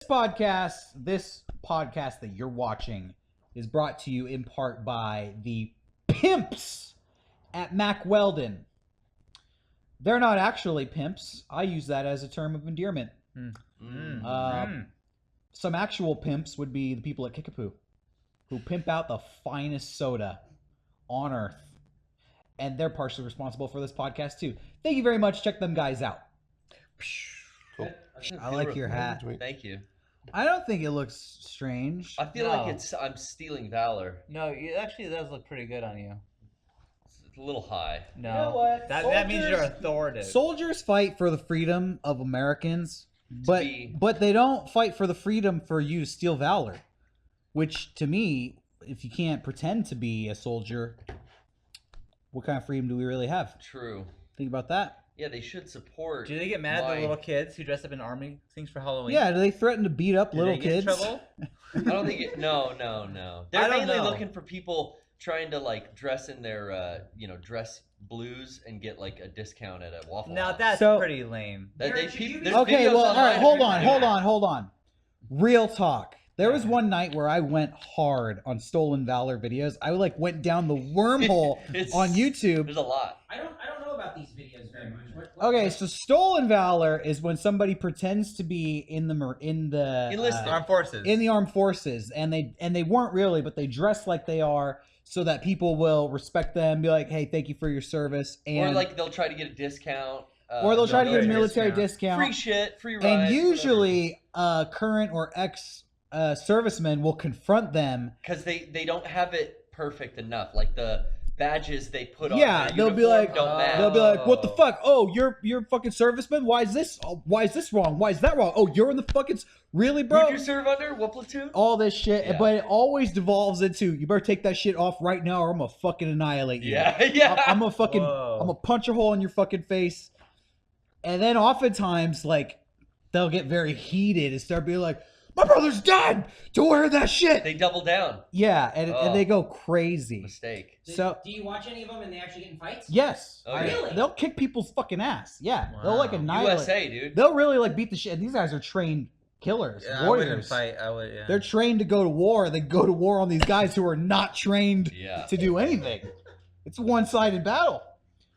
This podcast that you're watching is brought to you in part by the pimps at Mack Weldon. They're not actually pimps. I use that as a term of endearment. Some actual pimps would be the people at Kickapoo, who pimp out the finest soda on earth. And they're partially responsible for this podcast too. Thank you very much. Check them guys out. Cool. I like your hat. Thank you. I don't think it looks strange. I feel like I'm stealing valor. No, it actually does look pretty good on you. It's a little high. No, You know what? that means you're authoritative. Soldiers fight for the freedom of Americans, but they don't fight for the freedom for you to steal valor. Which, to me, if you can't pretend to be a soldier, what kind of freedom do we really have? True. Think about that. Yeah, they should support. Do they get mad at the little kids who dress up in army things for Halloween? Yeah, do they threaten to beat up little they get kids? in trouble? I don't think it. No. They're I don't mainly know. looking for people trying to like dress in their, dress blues and get like a discount at a Waffle Now House. that's pretty lame. There's Okay, videos well, all right, online. hold on. Real talk. There was one night where I went hard on Stolen Valor videos. I went down the wormhole on YouTube. There's a lot. I don't know about these videos very much. Okay, so Stolen Valor is when somebody pretends to be in the Enlisted. Armed forces. in the armed forces, and they weren't really, but they dress like they are, so that people will respect them, be like, "Hey, thank you for your service," and Or like they'll try to get a discount. or they'll try to get a military military discount. Free shit, free rides. And usually, current or ex servicemen will confront them. because they don't have it perfect enough. Like the badges they put on. Yeah, their they'll be uniform like, don't match. they'll be like, "What the fuck? Oh, you're fucking serviceman. Why is this? Why is this wrong? Why is that wrong? Oh, you're in the fucking really, bro." Who'd you serve under? What platoon? All this shit, Yeah. but it always devolves into, "You better take that shit off right now, or I'm gonna fucking annihilate you." Yeah. I'm gonna fucking, Whoa. I'm gonna punch a hole in your fucking face. And then oftentimes, like, they'll get very heated and start being like, "My brother's dead. Don't wear that shit." They double down. Yeah, and Oh. they go crazy. Mistake. So do you watch any of them and they actually get in fights? yes, Oh, yeah. Really? they'll kick people's fucking ass. Yeah, they'll like Wow. annihilate. USA, dude. They'll really like beat the shit. These guys are trained killers, Yeah, I wouldn't warriors. fight. I would. Yeah. They're trained to go to war. They go to war on these guys who are not trained Yeah. to do anything. It's a one-sided battle.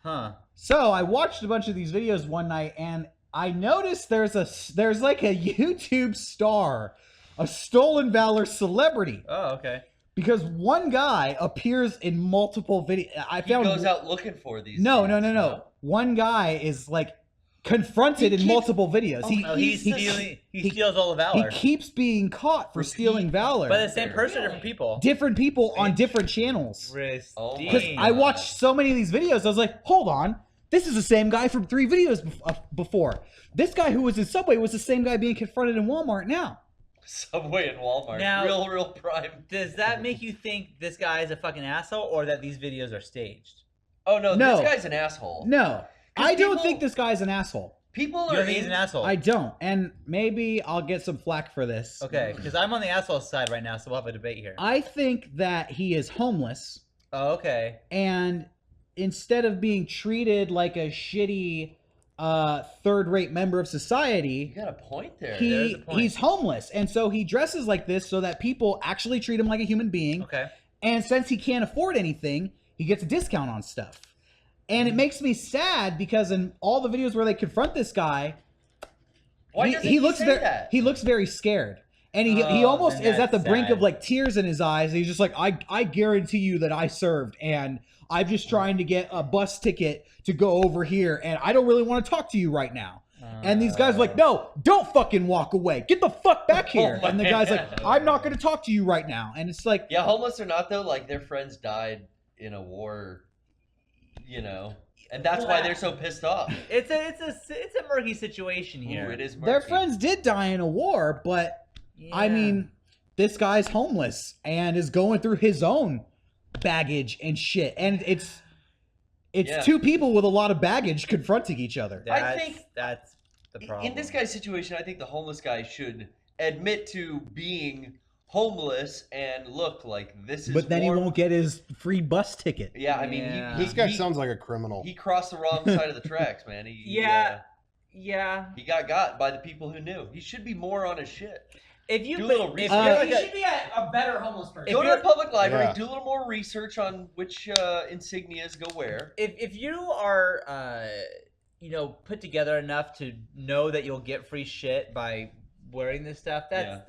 Huh. So I watched a bunch of these videos one night, and I noticed there's like a YouTube star, a Stolen Valor celebrity, Oh, okay. because one guy appears in multiple videos. He goes out looking for these. No. things. One guy is like confronted He in keeps- multiple videos. Oh, he's stealing. He steals all the he valor. keeps being caught for stealing valor. But the same person, or different people. Different people on different channels. Oh my Because I watched so many of these videos, I was like, hold on. This is the same guy from 3 videos before. This guy who was in Subway was the same guy being confronted in Walmart now. Subway and Walmart. Now- real prime. Does that make you think this guy is a fucking asshole, or that these videos are staged? Oh no, No. this guy's an asshole. No. 'Cause I don't people- think this guy's an asshole. People You are don't think he's in. an asshole? I don't. And maybe I'll get some flack for this. Okay, because I'm on the asshole side right now, so we'll have a debate here. I think that he is homeless, Oh, okay. and instead of being treated like a shitty third-rate member of You society, got a point there. There's a point. he's homeless. And so he dresses like this so that people actually treat him like a human being. Okay. And since he can't afford anything, he gets a discount on stuff. And it makes me sad because in all the videos where they confront this guy, Why doesn't he looks say very, that? he looks very scared. And he Oh, almost then is at the that's brink sad. of like tears in his eyes. And he's just like, I guarantee you that I served, and I'm just trying to get a bus ticket to go over here, and I don't really want to talk to you right now. And these guys are like, no, don't fucking walk away. Get the fuck back here. Oh, And the guy's like, man. I'm not going to talk to you right now. And it's like, Yeah, homeless or not though, like their friends died in a war, and that's why they're so pissed off. It's a murky situation here. Ooh, it is murky. their friends did die in a war, but I Yeah. mean, this guy's homeless and is going through his own baggage and shit. And it's Yeah. two people with a lot of baggage confronting each other. I think- that's the problem. In this guy's situation, I think the homeless guy should admit to being homeless and look like this is. But then more... he won't get his free bus ticket. Yeah, I mean, Yeah. he This guy sounds like a criminal. he crossed the wrong side of the tracks, man. Yeah. Yeah. He got by the people who knew. He should be more on his shit. If you Do a little if research. you're like You should be a better homeless person. Go to a public library, Yeah. do a little more research on which insignias go where. if you are put together enough to know that you'll get free shit by wearing this stuff, that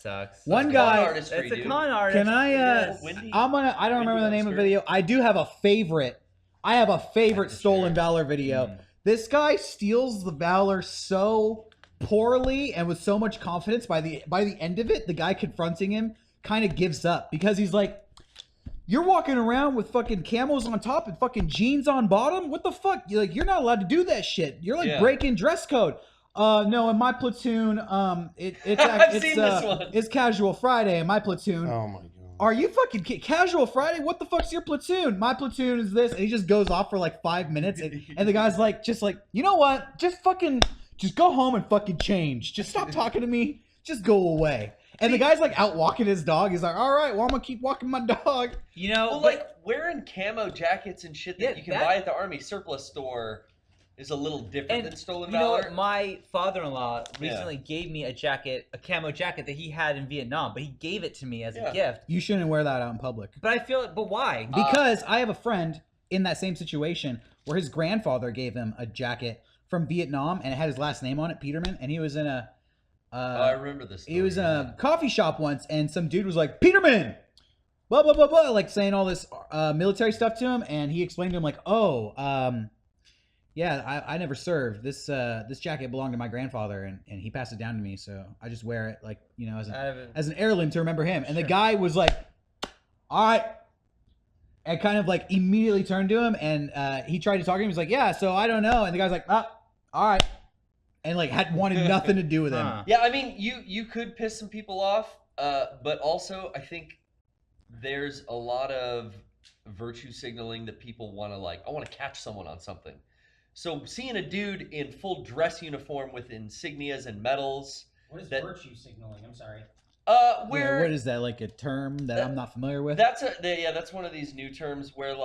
sucks. One Con guy. artistry, That's a dude. con artist. Can I? Yes. Wendy? I don't remember the name of the Wendy video. I do have a favorite. I have a favorite stolen Valor video. This guy steals the Valor so poorly and with so much confidence. By the end of it, the guy confronting him kind of gives up because he's like, "You're walking around with fucking camos on top and fucking jeans on bottom. What the fuck? You're not allowed to do that shit. You're like breaking dress code." No, in my platoon, I've seen this one. It's Casual Friday in my platoon. Oh my god. Are you fucking Casual Friday? What the fuck's your platoon? My platoon is this, and he just goes off for like 5 minutes, and the guy's like, you know what? Just go home and fucking change. Just stop talking to me. Just go away. And the guy's like out walking his dog. He's like, all right, well, I'm gonna keep walking my dog. Well, like wearing camo jackets and shit that you can buy at the Army surplus store is a little different than stolen you know Valor. what? My father-in-law recently gave me a camo jacket that he had in Vietnam, but he gave it to me as a gift. You shouldn't wear that out in public. But why? Because I have a friend in that same situation where his grandfather gave him a jacket from Vietnam and it had his last name on it, Peterman, and he was in a I remember this story. He was in a coffee shop once and some dude was like, "Peterman!" Blah blah blah blah, like saying all this military stuff to him, and he explained to him like, yeah, I never served. This jacket belonged to my grandfather, and he passed it down to me, so I just wear it like, as an heirloom to remember him. And the guy was like, all right, and kind of like immediately turned to him, and he tried to talk to him. He's like, yeah, so I don't know. And the guy's like, all right, and like wanted nothing to do with him. Yeah, I mean, you could piss some people off, but also I think there's a lot of virtue signaling that people want to I want to catch someone on something. So seeing a dude in full dress uniform with insignias and medals. What is virtue signaling? I'm sorry. What is that, like a term that I'm not familiar with? That's one of these new terms where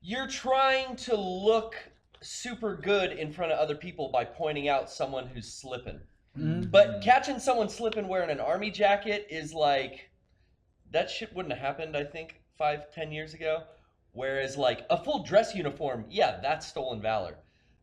you're trying to look super good in front of other people by pointing out someone who's slipping. Mm-hmm. But catching someone slipping wearing an army jacket is that shit wouldn't have happened, I think, 5-10 years ago. Whereas a full dress uniform, yeah, that's stolen Valor.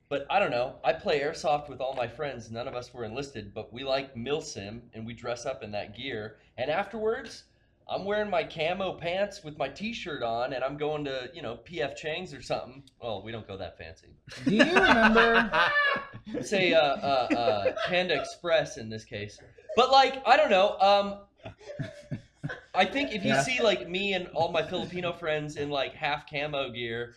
But I don't know. I play airsoft with all my friends. None of us were enlisted, but we like milsim and we dress up in that gear. And afterwards, I'm wearing my camo pants with my t-shirt on, and I'm going to PF Chang's or something. Well, we don't go that fancy. Do you remember? Say Panda Express in this case. But I don't know. I think if you see me and all my Filipino friends in half camo gear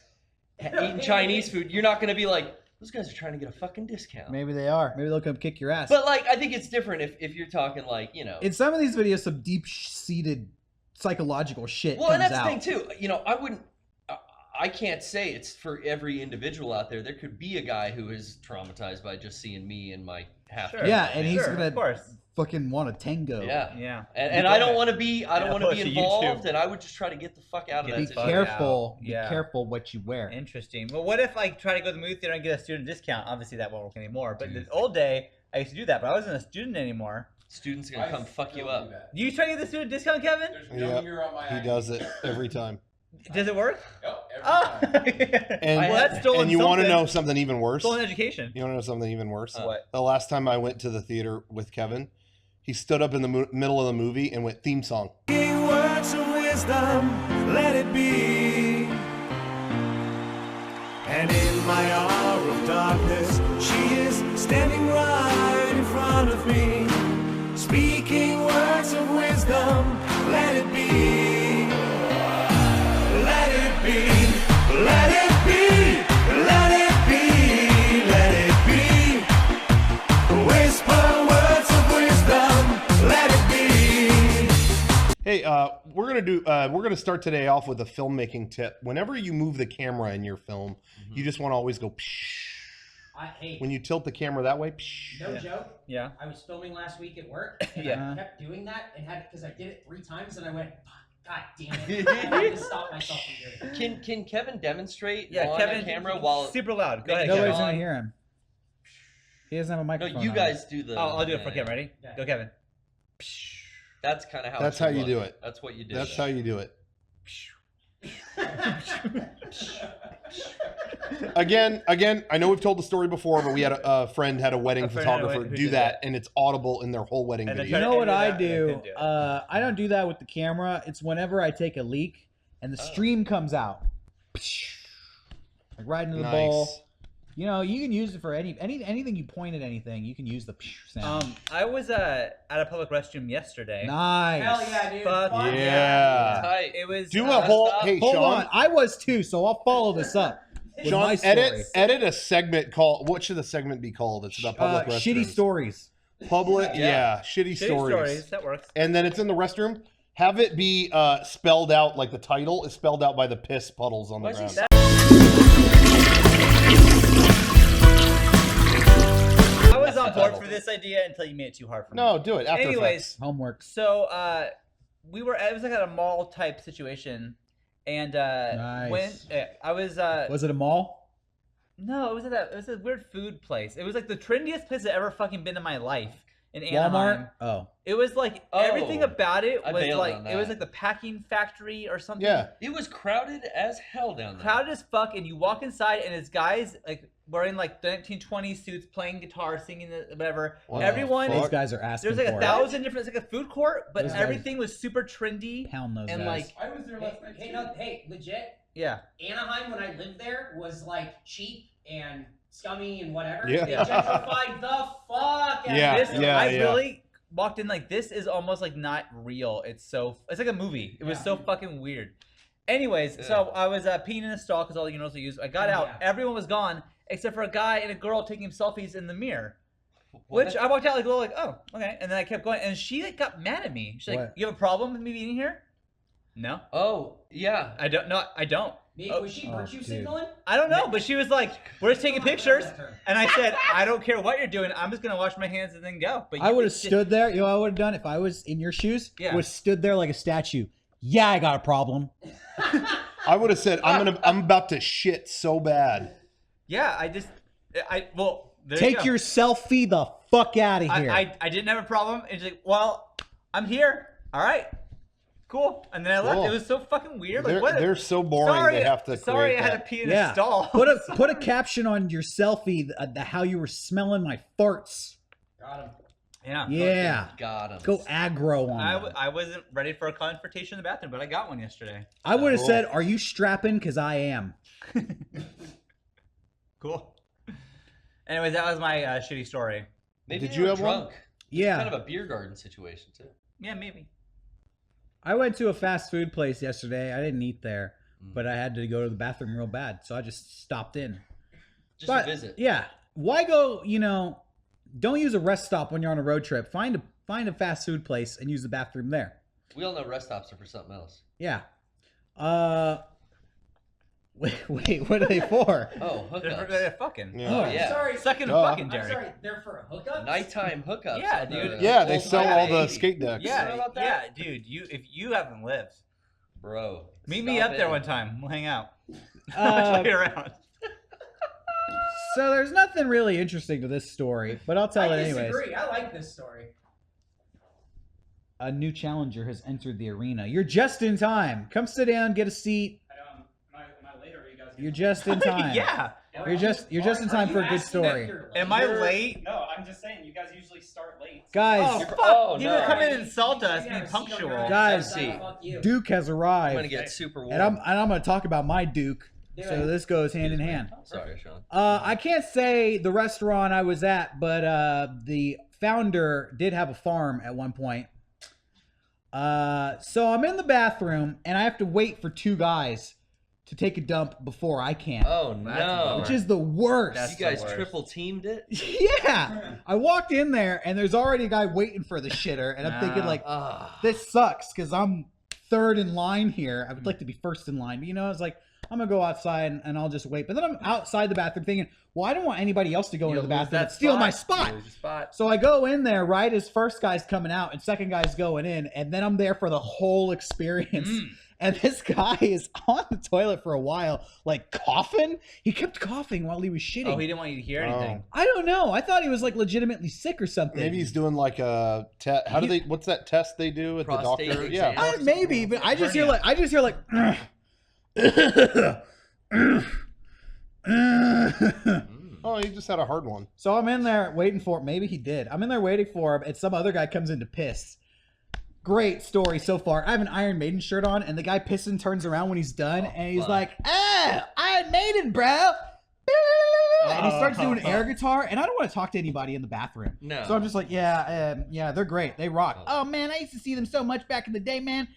eating Chinese food, you're not gonna be like, those guys are trying to get a fucking discount. Maybe they are. Maybe they'll come kick your ass. But I think it's different if you're talking in some of these videos, some deep-seated psychological shit comes and that's out. the thing too. I can't say it's for every individual out there. There could be a guy who is traumatized by just seeing me in my half. Sure. Yeah, and he's gonna of course. fucking want a tango. Yeah. And I don't want to be involved, and I would just try to get the fuck out of that Be situation. careful. Be careful what you wear. Interesting. Well, what if I try to go to the movie theater and get a student discount? Obviously, that won't work anymore. But in the old day, I used to do that, but I wasn't a student anymore. Students are gonna come fuck you up. Do you try to get the student discount, Kevin? He does it every time. Does it work? Yep, every time. And, that's stolen and you want to know something even worse? Stolen education. You want to know something even worse? What? The last time I went to the theater with Kevin, he stood up in the middle of the movie and went theme song. Words of wisdom, let it be. And in my hour of darkness, she is standing right in front of me, speaking words of wisdom, let it be. Let it be, let it be, let it be, let it be. Whisper words of wisdom, let it be. Hey, we're gonna start today off with a filmmaking tip. Whenever you move the camera in your film, you just want to always go psh. When you tilt the camera that way, psh. No joke. Yeah. I was filming last week at work, and I kept doing that, and because I did it 3 times, and I went, fuck. God damn it! I had to stop myself from doing it. Can Kevin demonstrate Yeah, on Kevin. camera while? Super loud. Go ahead. Nobody's Kevin. gonna hear him. He doesn't have a No, microphone. you on. guys do the. I'll do it for Kevin. Ready? Yeah. Go, Kevin. That's kind of how. That's it should how you look. do it. That's what you do. That's how you do it. Again, I know we've told the story before, but we had a friend had a wedding A friend had a photographer wedding who do did that, that. and it's audible in their whole wedding And then video. You try know to what edit I it out, and do? then do it. I don't do that with the camera. It's whenever I take a leak and the stream comes out, like right into the bowl. You know, you can use it for anything you point at anything. You can use the sound. I was at a public restroom yesterday. Nice. Hell yeah, dude. Fuck Fuck yeah. Tight. It was Do a whole. stop. Hey, Hold Sean. on. I was too, so I'll follow this up. With my Sean, story. edit a segment called. What should the segment be called? It's about public restrooms. Shitty stories. Public, Yeah. shitty shitty stories. That works. And then it's in the restroom. Have it be spelled out like the title is spelled out by the piss puddles on the Why is he ground. I was on board for this idea until you made it too hard for me. No, do it. After Anyways, Effects. Homework. So it was like at a mall type situation, and Nice. when I was Was it a mall? no, it was a weird food place. It was like the trendiest place I've ever fucking been in my life in Walmart. Anaheim. Oh. It was like Oh, everything about it I was bailed like on it was that. like the packing factory or something. Yeah. It was crowded as hell down there. Crowded as fuck, and you walk inside, and it's guys like wearing like 1920s suits, playing guitar, singing whatever. What the Everyone, fuck? Those guys are asking there's like for 1,000 different. It's like a food court, but Those guys- everything was super trendy. Pound those and guys. like I was there last night. Hey, legit. yeah. Anaheim, when I lived there, was like cheap and scummy and whatever. Yeah. They gentrified the fuck out Yeah, of This, it. I yeah. really walked in like this is almost like not real. It's like a movie. It was Yeah. so fucking weird. Anyways, so I was peeing in a stall because all the urinals I used. I got out. Yeah. Everyone was gone except for a guy and a girl taking selfies in the mirror. What? Which I walked out like a little like, oh, okay. And then I kept going, and she like got mad at me. She's like, What? "You have a problem with me being here?" No, Oh yeah. I don't. No, I don't. Was she Oh, virtue dude. signaling? I don't know. But she was like, "We're just taking pictures." That term. And I said, "I don't care what you're doing. I'm just gonna wash my hands and then go." But I you would have just- stood there. You know what I would have done if I was in your shoes? Yeah. Would have stood there like a statue. Yeah, I got a problem. I would have said, I'm about to shit so bad. Yeah, well. There you Take go. your selfie the fuck out of here. I didn't have a problem. And she's like, well, I'm here. All right, cool. And then I left. Cool. It was so fucking weird. Like, what? They're so boring. sorry, they have to. sorry, create I had to that. pee in yeah. a stall. Put a caption on your selfie. How you were smelling my farts. Got him. Yeah. Yeah. Got him. Go aggro on them. I wasn't ready for a confrontation in the bathroom, but I got one yesterday. I would have Cool. said, "Are you strapping?" Because I am. Cool. Anyways, that was my shitty story. Maybe Did they you were have one? drunk. Yeah. Kind of a beer garden situation too. Yeah, maybe. I went to a fast food place yesterday. I didn't eat there, but I had to go to the bathroom real bad, so I just stopped in. Just But, to visit. Yeah. Why go? Don't use a rest stop when you're on a road trip. Find a fast food place and use the bathroom there. We all know rest stops are for something else. Yeah. Wait, what are they for? Oh, hookups. They're fucking. Yeah. Oh I'm yeah. sorry. Sucking Duh. fucking, I'm Derek. sorry. They're for hookups. Nighttime hookups. Yeah, on dude. the Yeah, they old sell all the highway. skate decks. You know Yeah, about yeah, that? dude. If you haven't lived, Bro. meet me stop up there in. one time. We'll hang out. Uh, Show you around. So there's nothing really interesting to this story, but I'll tell I it anyways. disagree. I like this story. A new challenger has entered the arena. You're just in time. Come sit down, get a seat. Am I late or are you guys? You're just in time. Yeah. You're just in time for a good story. Am I late? No, I'm just saying you guys usually start late. Guys, Oh, You're- fuck. oh, you no. were coming and insult us, Yeah, be see, punctual. you're right. Guys, Fuck you. Duke has I'm arrived. gonna get super warm. And I'm going to talk about my Duke. Do So it. this goes hand in hand. Sorry, Sean. I can't say the restaurant I was at, but the founder did have a farm at one point. So I'm in the bathroom and I have to wait for two guys to take a dump before I can. Oh no. Which is the worst. That's you guys the worst. triple teamed it? Yeah. I walked in there and there's already a guy waiting for the shitter and I'm thinking like, Ah. this sucks because I'm third in line here. I would like to be first in line, but I was like, I'm gonna go outside and I'll just wait. But then I'm outside the bathroom thinking, well, I don't want anybody else to go into the bathroom and steal my spot. So I go in there right as first guy's coming out and second guy's going in, and then I'm there for the whole experience. And this guy is on the toilet for a while, like coughing. He kept coughing while he was shitting. Oh, he didn't want you to hear anything. I don't know. I thought he was like legitimately sick or something. Maybe he's doing like a test. How do they? What's that test they do at the Prostate doctor? exam. Yeah. Maybe, but I just hear like. Oh, he just had a hard one. So I'm in there waiting for. Maybe he did. I'm in there waiting for him, and some other guy comes in to piss. Great story so far. I have an Iron Maiden shirt on, and the guy pissing turns around when he's done, and he's like, Iron Maiden, bro. And he starts doing air guitar, and I don't want to talk to anybody in the bathroom. No. So I'm just like, yeah, they're great. They rock. Oh, man, I used to see them so much back in the day, man.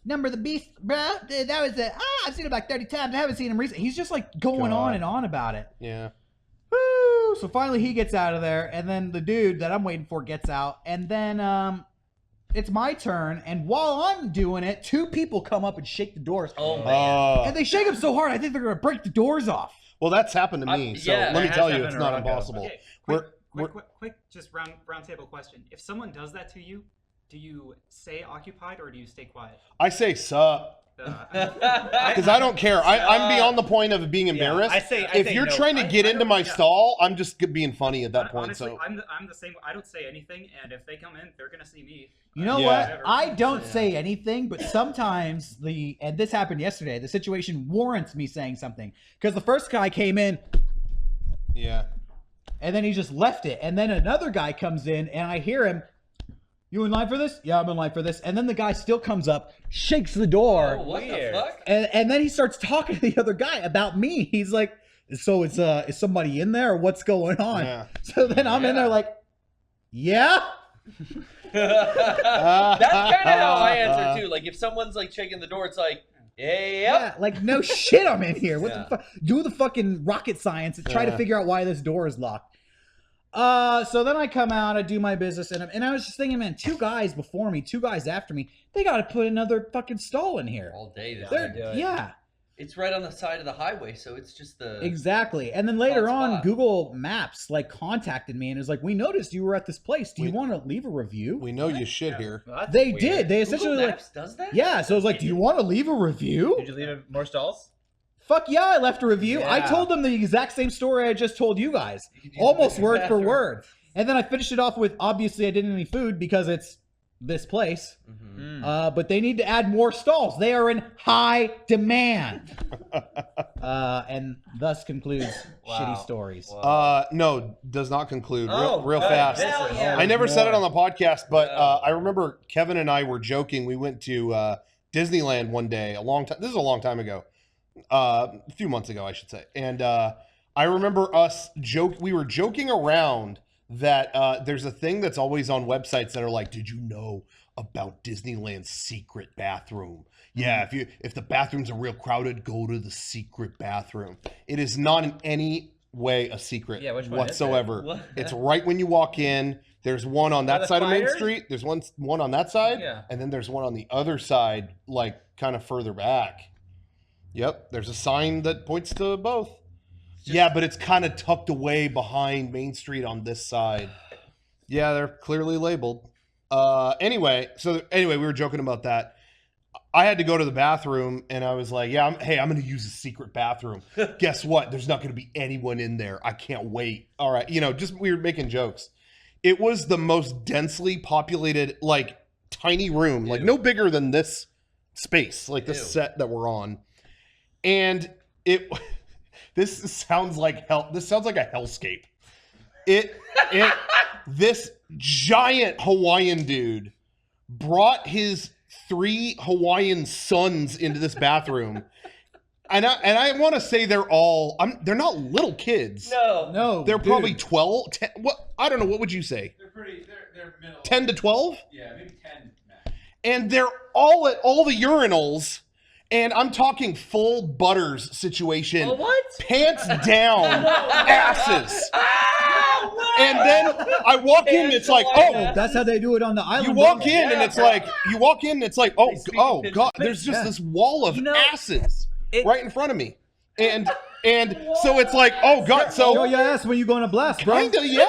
Number of the Beast, bro. That was I've seen it like 30 times. I haven't seen him recently. He's just like going on and on about it. Yeah. Woo! So finally he gets out of there, and then the dude that I'm waiting for gets out, and then it's my turn, and while I'm doing it, two people come up and shake the doors. Oh man! And they shake them so hard, I think they're gonna break the doors off. Well, that's happened to me. So yeah, let me tell you, happened it's to not Rocco. impossible. Okay, quick, just round table question. If someone does that to you, do you say occupied or do you stay quiet? I say sup. I- Because I don't care. I'm beyond the point of being embarrassed. I if say you're no. trying to get I into don't- my yeah. stall, I'm just being funny at that point. Honestly, So I'm the same. I don't say anything, and if they come in, they're gonna see me. You know Yeah. what? Whatever. I don't say anything, but sometimes and this happened yesterday, the situation warrants me saying something. Because the first guy came in, yeah. and then he just left it. And then another guy comes in, and I hear him, you in line for this? Yeah, I'm in line for this. And then the guy still comes up, shakes the door, Oh, what Weird. the fuck? and then he starts talking to the other guy about me. He's like, so is somebody in there, or what's going on? Yeah. So then I'm in there like, yeah? That's kind of how I answer too. Like if someone's like shaking the door, it's like, hey, Yeah, like no shit, I'm in here. What Yeah. the fuck? Do the fucking rocket science and try to Yeah. figure out why this door is locked. So then I come out, I do my business, and I was just thinking, man, two guys before me, two guys after me, they got to put another fucking stall in here. all day. This They're- thing. do it. yeah, It's right on the side of the highway, so it's just the exactly. And then later Hot on, spot. Google Maps like contacted me and is like, we noticed you were at this place. Do you want to leave a review? We know you shit here. Well, that's They weird. did. They Google essentially like, Maps does that. yeah. So I was like, do you want to leave a review? Did you leave more stalls? Fuck yeah, I left a review. I Yeah. told them the exact same story I just told you guys. You could use Almost the word for bathroom. word. And then I finished it off with, obviously I didn't need food because it's this place. Mhm. But they need to add more stalls. They are in high demand. And thus concludes Wow. Shitty Stories. No, does not conclude. Oh, Real good. fast. Hell yeah. I never said it on the podcast, but Yeah. I remember Kevin and I were joking. We went to Disneyland one day, a long time. This is a long time ago, a few months ago, I should say. And I remember us we were joking around that there's a thing that's always on websites that are like, did you know about Disneyland's secret bathroom? Yeah, if the bathrooms are real crowded, go to the secret bathroom. It is not in any way a secret Yeah, which one is it? whatsoever. What? It's right when you walk in. There's one on that the side of Main fires? Street. There's one on that side, Yeah. and then there's one on the other side, like kind of further back. Yep, there's a sign that points to both. Yeah, but it's kind of tucked away behind Main Street on this side. Yeah, they're clearly labeled. Anyway, we were joking about that. I had to go to the bathroom, and I was like, I'm going to use a secret bathroom. Guess what? There's not going to be anyone in there. I can't wait. All right, we were making jokes. It was the most densely populated, like, tiny room, like no bigger than this space, like this set that we're on. And this sounds like hell. This sounds like a hellscape. This giant Hawaiian dude brought his 3 Hawaiian sons into this bathroom. And I want to say they're not little kids. No. They're dude. probably 12, 10, I don't know, what would you say? They're middle. 10 to 12? Yeah, maybe 10 max. And they're all at all the urinals, and I'm talking full Butters situation. Oh, what? Pants down, asses. And then I walk in, and it's like, Oh, that's how they do it on the island. you walk don't in, and it's like, oh, They speak in God, pigeon. there's just Yeah. this wall of You know- asses. right in front of me. And so it's like, oh god, Show so your ass when you going to blast, bro. kinda, yeah.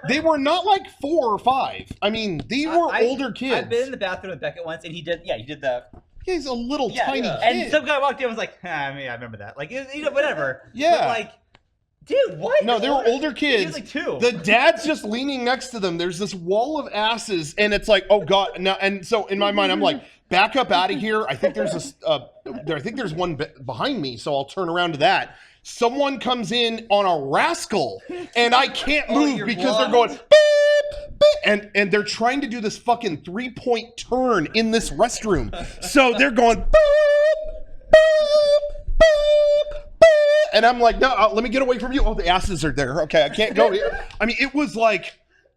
They were not like 4 or 5. I mean, they were older kids. I've been in the bathroom with Beckett once, and he did that. He's a little tiny kid. And some guy walked in and was like, I mean, I remember that. Like, whatever. Yeah. But like, dude, what? No, they were older kids. He was like 2. The dad's just leaning next to them. There's this wall of asses, and it's like, oh god. Now, and so in my mind, I'm like, back up out of here. I think there's I think there's one behind me, so I'll turn around to that. Someone comes in on a rascal, and I can't move because they're going beep, beep, and they're trying to do this fucking 3-point turn in this restroom. So they're going beep, beep, beep, beep, and I'm like, no, let me get away from you. Oh, the asses are there. Okay, I can't go here. I mean, it was like.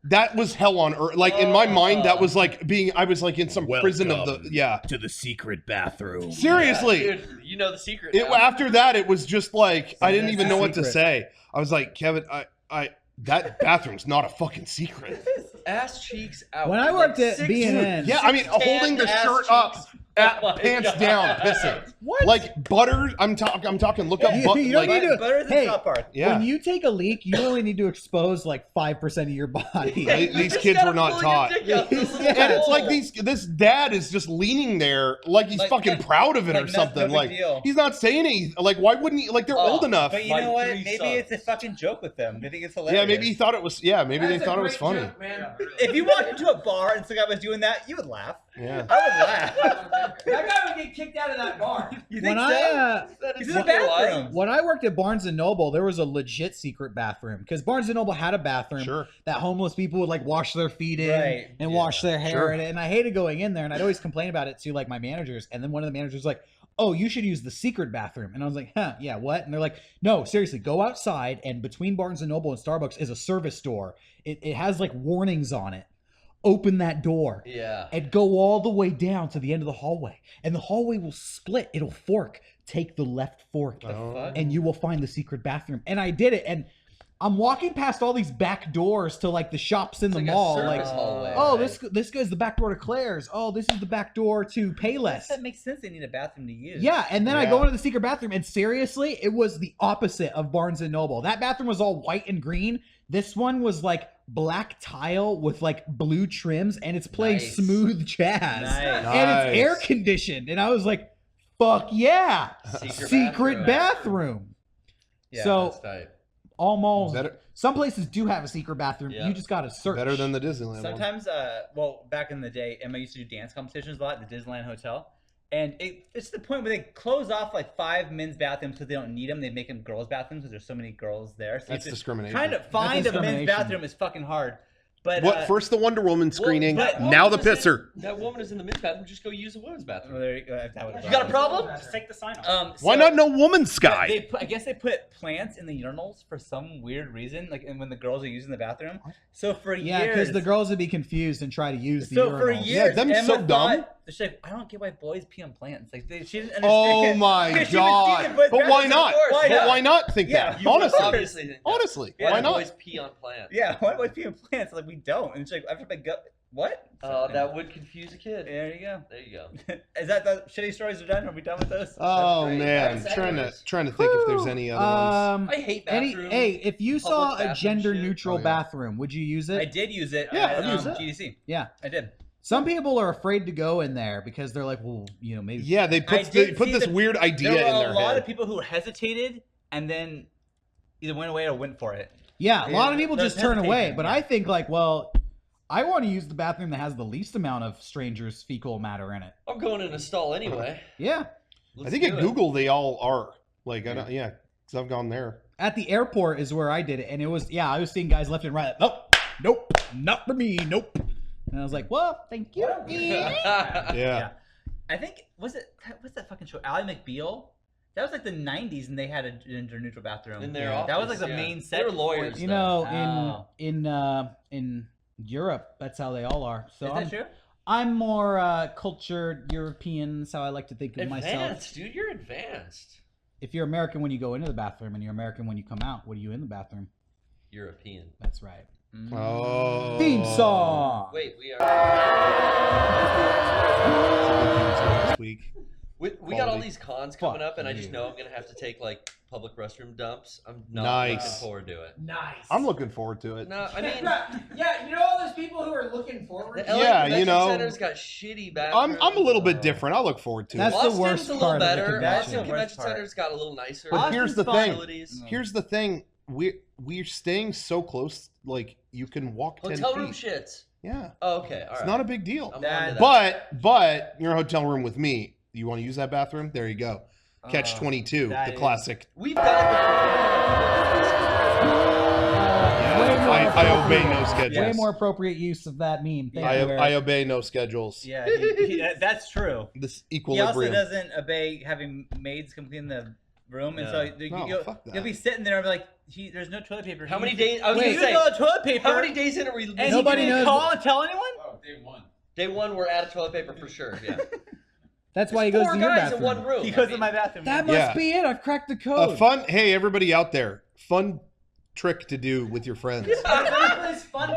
That was hell on earth. Like in my mind, that was like I was like in some prison of the to the secret bathroom. Seriously, Yeah, dude, you know the secret. After that, it was just like I didn't even know what to say. I was like, Kevin, I that bathroom's not a fucking secret. Ass cheeks out. When I worked at 6 B&N, Yeah, I mean, holding the ass shirt cheeks. up, Oh my pants God. down, pissing. What? Like butter? I'm talking. Look up. You Butter. don't need to- Butter is the hey, top part. Yeah. When you take a leak, you only need to expose like 5% of your body. These Just kids gotta were not pull your taught. dick out the little And it's like hole. this dad is just leaning there like he's fucking proud of it or like, something. no big Like deal. he's not saying anything. Like why wouldn't he? Like they're Oh, old enough. But you My know what? 3 Maybe sons. it's a fucking joke with them. They think it's hilarious. Yeah, maybe he thought it was. Yeah, maybe they That's a thought it was great funny. joke, man. If you walked into a bar and some guy was doing that, you would laugh. Yeah. I would laugh. That guy would get kicked out of that bar. You think When so? That He's is in the their life. bathroom. When I worked at Barnes & Noble, there was a legit secret bathroom because Barnes & Noble had a bathroom Sure. that homeless people would like wash their feet in Right. and wash their hair Sure. in it. And I hated going in there, and I'd always complain about it to like my managers. And then one of the managers was like, "Oh, you should use the secret bathroom." And I was like, "Huh, yeah, what?" And they're like, "No, seriously, go outside, and between Barnes & Noble and Starbucks is a service door. It has like warnings on it. Open that door." Yeah. And go all the way down to the end of the hallway. And the hallway will split. It'll fork. Take the left fork. Fuck. And you will find the secret bathroom. And I did it. And I'm walking past all these back doors to like the shops in It's the like a mall. service Like, hallway, oh, right? this goes the back door to Claire's. Oh, this is the back door to Payless. That makes sense. They need a bathroom to use. Yeah, and then I Yeah. go into the secret bathroom, and seriously, it was the opposite of Barnes & Noble. That bathroom was all white and green. This one was like black tile with like blue trims, and it's playing Nice. smooth jazz. Nice. And it's air conditioned. And I was like, fuck yeah. Secret bathroom. Yeah, so That's tight. almost Better- some places do have a secret bathroom. Yeah. You just gotta search. Better than the Disneyland one. Sometimes, well, back in the day, Emma used to do dance competitions a lot at the Disneyland Hotel. And it's the point where they close off like 5 men's bathrooms because they don't need them. They make them girls' bathrooms because there's so many girls there. So That's discrimination. Trying to find a men's discrimination. bathroom is fucking hard. But What? First the Wonder Woman screening. but- Now the pisser. That woman is in the men's bathroom. Just go use the women's well, bathroom. there you go. That would've You got a problem? Just take the sign off. Why so- not no woman sky? I guess they put plants in the urinals for some weird reason, like and when the girls are using the bathroom. So for Yeah, years, because the girls would be confused and try to use the so for urinals. years, them Emma so dumb. thought, she's like, I don't get why boys pee on plants. Like she didn't understand. Oh my Because she was god! teaching boys But why bathrooms, not? of course, But yeah. why not think Yeah. that? You Honestly, Obviously. think that. honestly, Yeah, why not? Boys pee on plants. Yeah, why do boys pee on plants? Like we don't. And she's like, after my gut, what? Oh, So, that would confuse a kid. There you go. There you go. Is that the shitty stories are done? Are we done with those? Oh great. man, That's trying anyways. to think if there's any other ones. I hate bathrooms. Hey, if you saw public a bathroom gender shit. neutral Oh, yeah. bathroom, would you use it? I did use it. Yeah, at, I've used it. GDC. Yeah. I did. Some people are afraid to go in there because they're like, well, you know, maybe. Yeah, they I put did see this the- weird idea There in were their a lot head. of people who hesitated and then either went away or went for it. Yeah, a lot of people There's just turn away. hesitation, But yeah. I think like, well, I want to use the bathroom that has the least amount of strangers' fecal matter in it. I'm going in a stall anyway. Yeah. Let's I think do at it. Google they all are. Like, I don't, yeah, because I've gone there. At the airport is where I did it, and it was I was seeing guys left and right. Nope, not for me. Nope. And I was like, well, thank you. Yeah. I think what's that fucking show? Ally McBeal. That was like the '90s, and they had a gender neutral bathroom. In their That was office, like the yeah. main set. They were lawyers. You know, Oh. in Europe, that's how they all are. So Is I'm, that true? I'm more cultured European. That's how I like to think of myself. Advanced, dude. You're advanced. If you're American when you go into the bathroom, and you're American when you come out, what are you in the bathroom? European. That's right. Oh. Theme song. Wait, we are. This week. We got all Quality. these cons coming Fuck up, and I just you. know I'm gonna have to take like public restroom dumps. I'm not Nice. looking forward to it. Nice. I'm looking forward to it. No, I mean, yeah, you know all those people who are looking forward the to LA Yeah, Convention you know, Center's got shitty bathrooms. I'm a little bit different. I look forward to That's it. the Austin's worst a little part of the better. convention. Austin That's the worst Convention part. Center's got a little nicer. But here's the thing. facilities. Here's the thing. We're staying so close, like you can walk 10 Hotel feet. room shits. Yeah, Oh, okay, all right. it's not a big deal. I'm That- on to that. But you're in a hotel room with me. You want to use that bathroom? There you go. Catch 22, that the is- classic. We've done it Way more I obey no appropriate- schedules. Way more appropriate use of that meme. Thank you, Eric. I obey no schedules. Yeah, that's true. This He also equilibrium. doesn't obey having maids come clean the room, and so No, you'll, fuck that. you'll be sitting there and be like, there's no toilet paper. How many You- days? I was you gonna use say. all the toilet paper. How many days in are we? And Nobody you didn't knows- call and tell anyone? Oh, day one. Day one, we're out of toilet paper for sure. Yeah. That's why he There's goes 4 to your guys bathroom. in one room. He I goes to mean, my bathroom. That must Yeah. be it. I've cracked the code. A fun, hey, everybody out there, fun trick to do with your friends.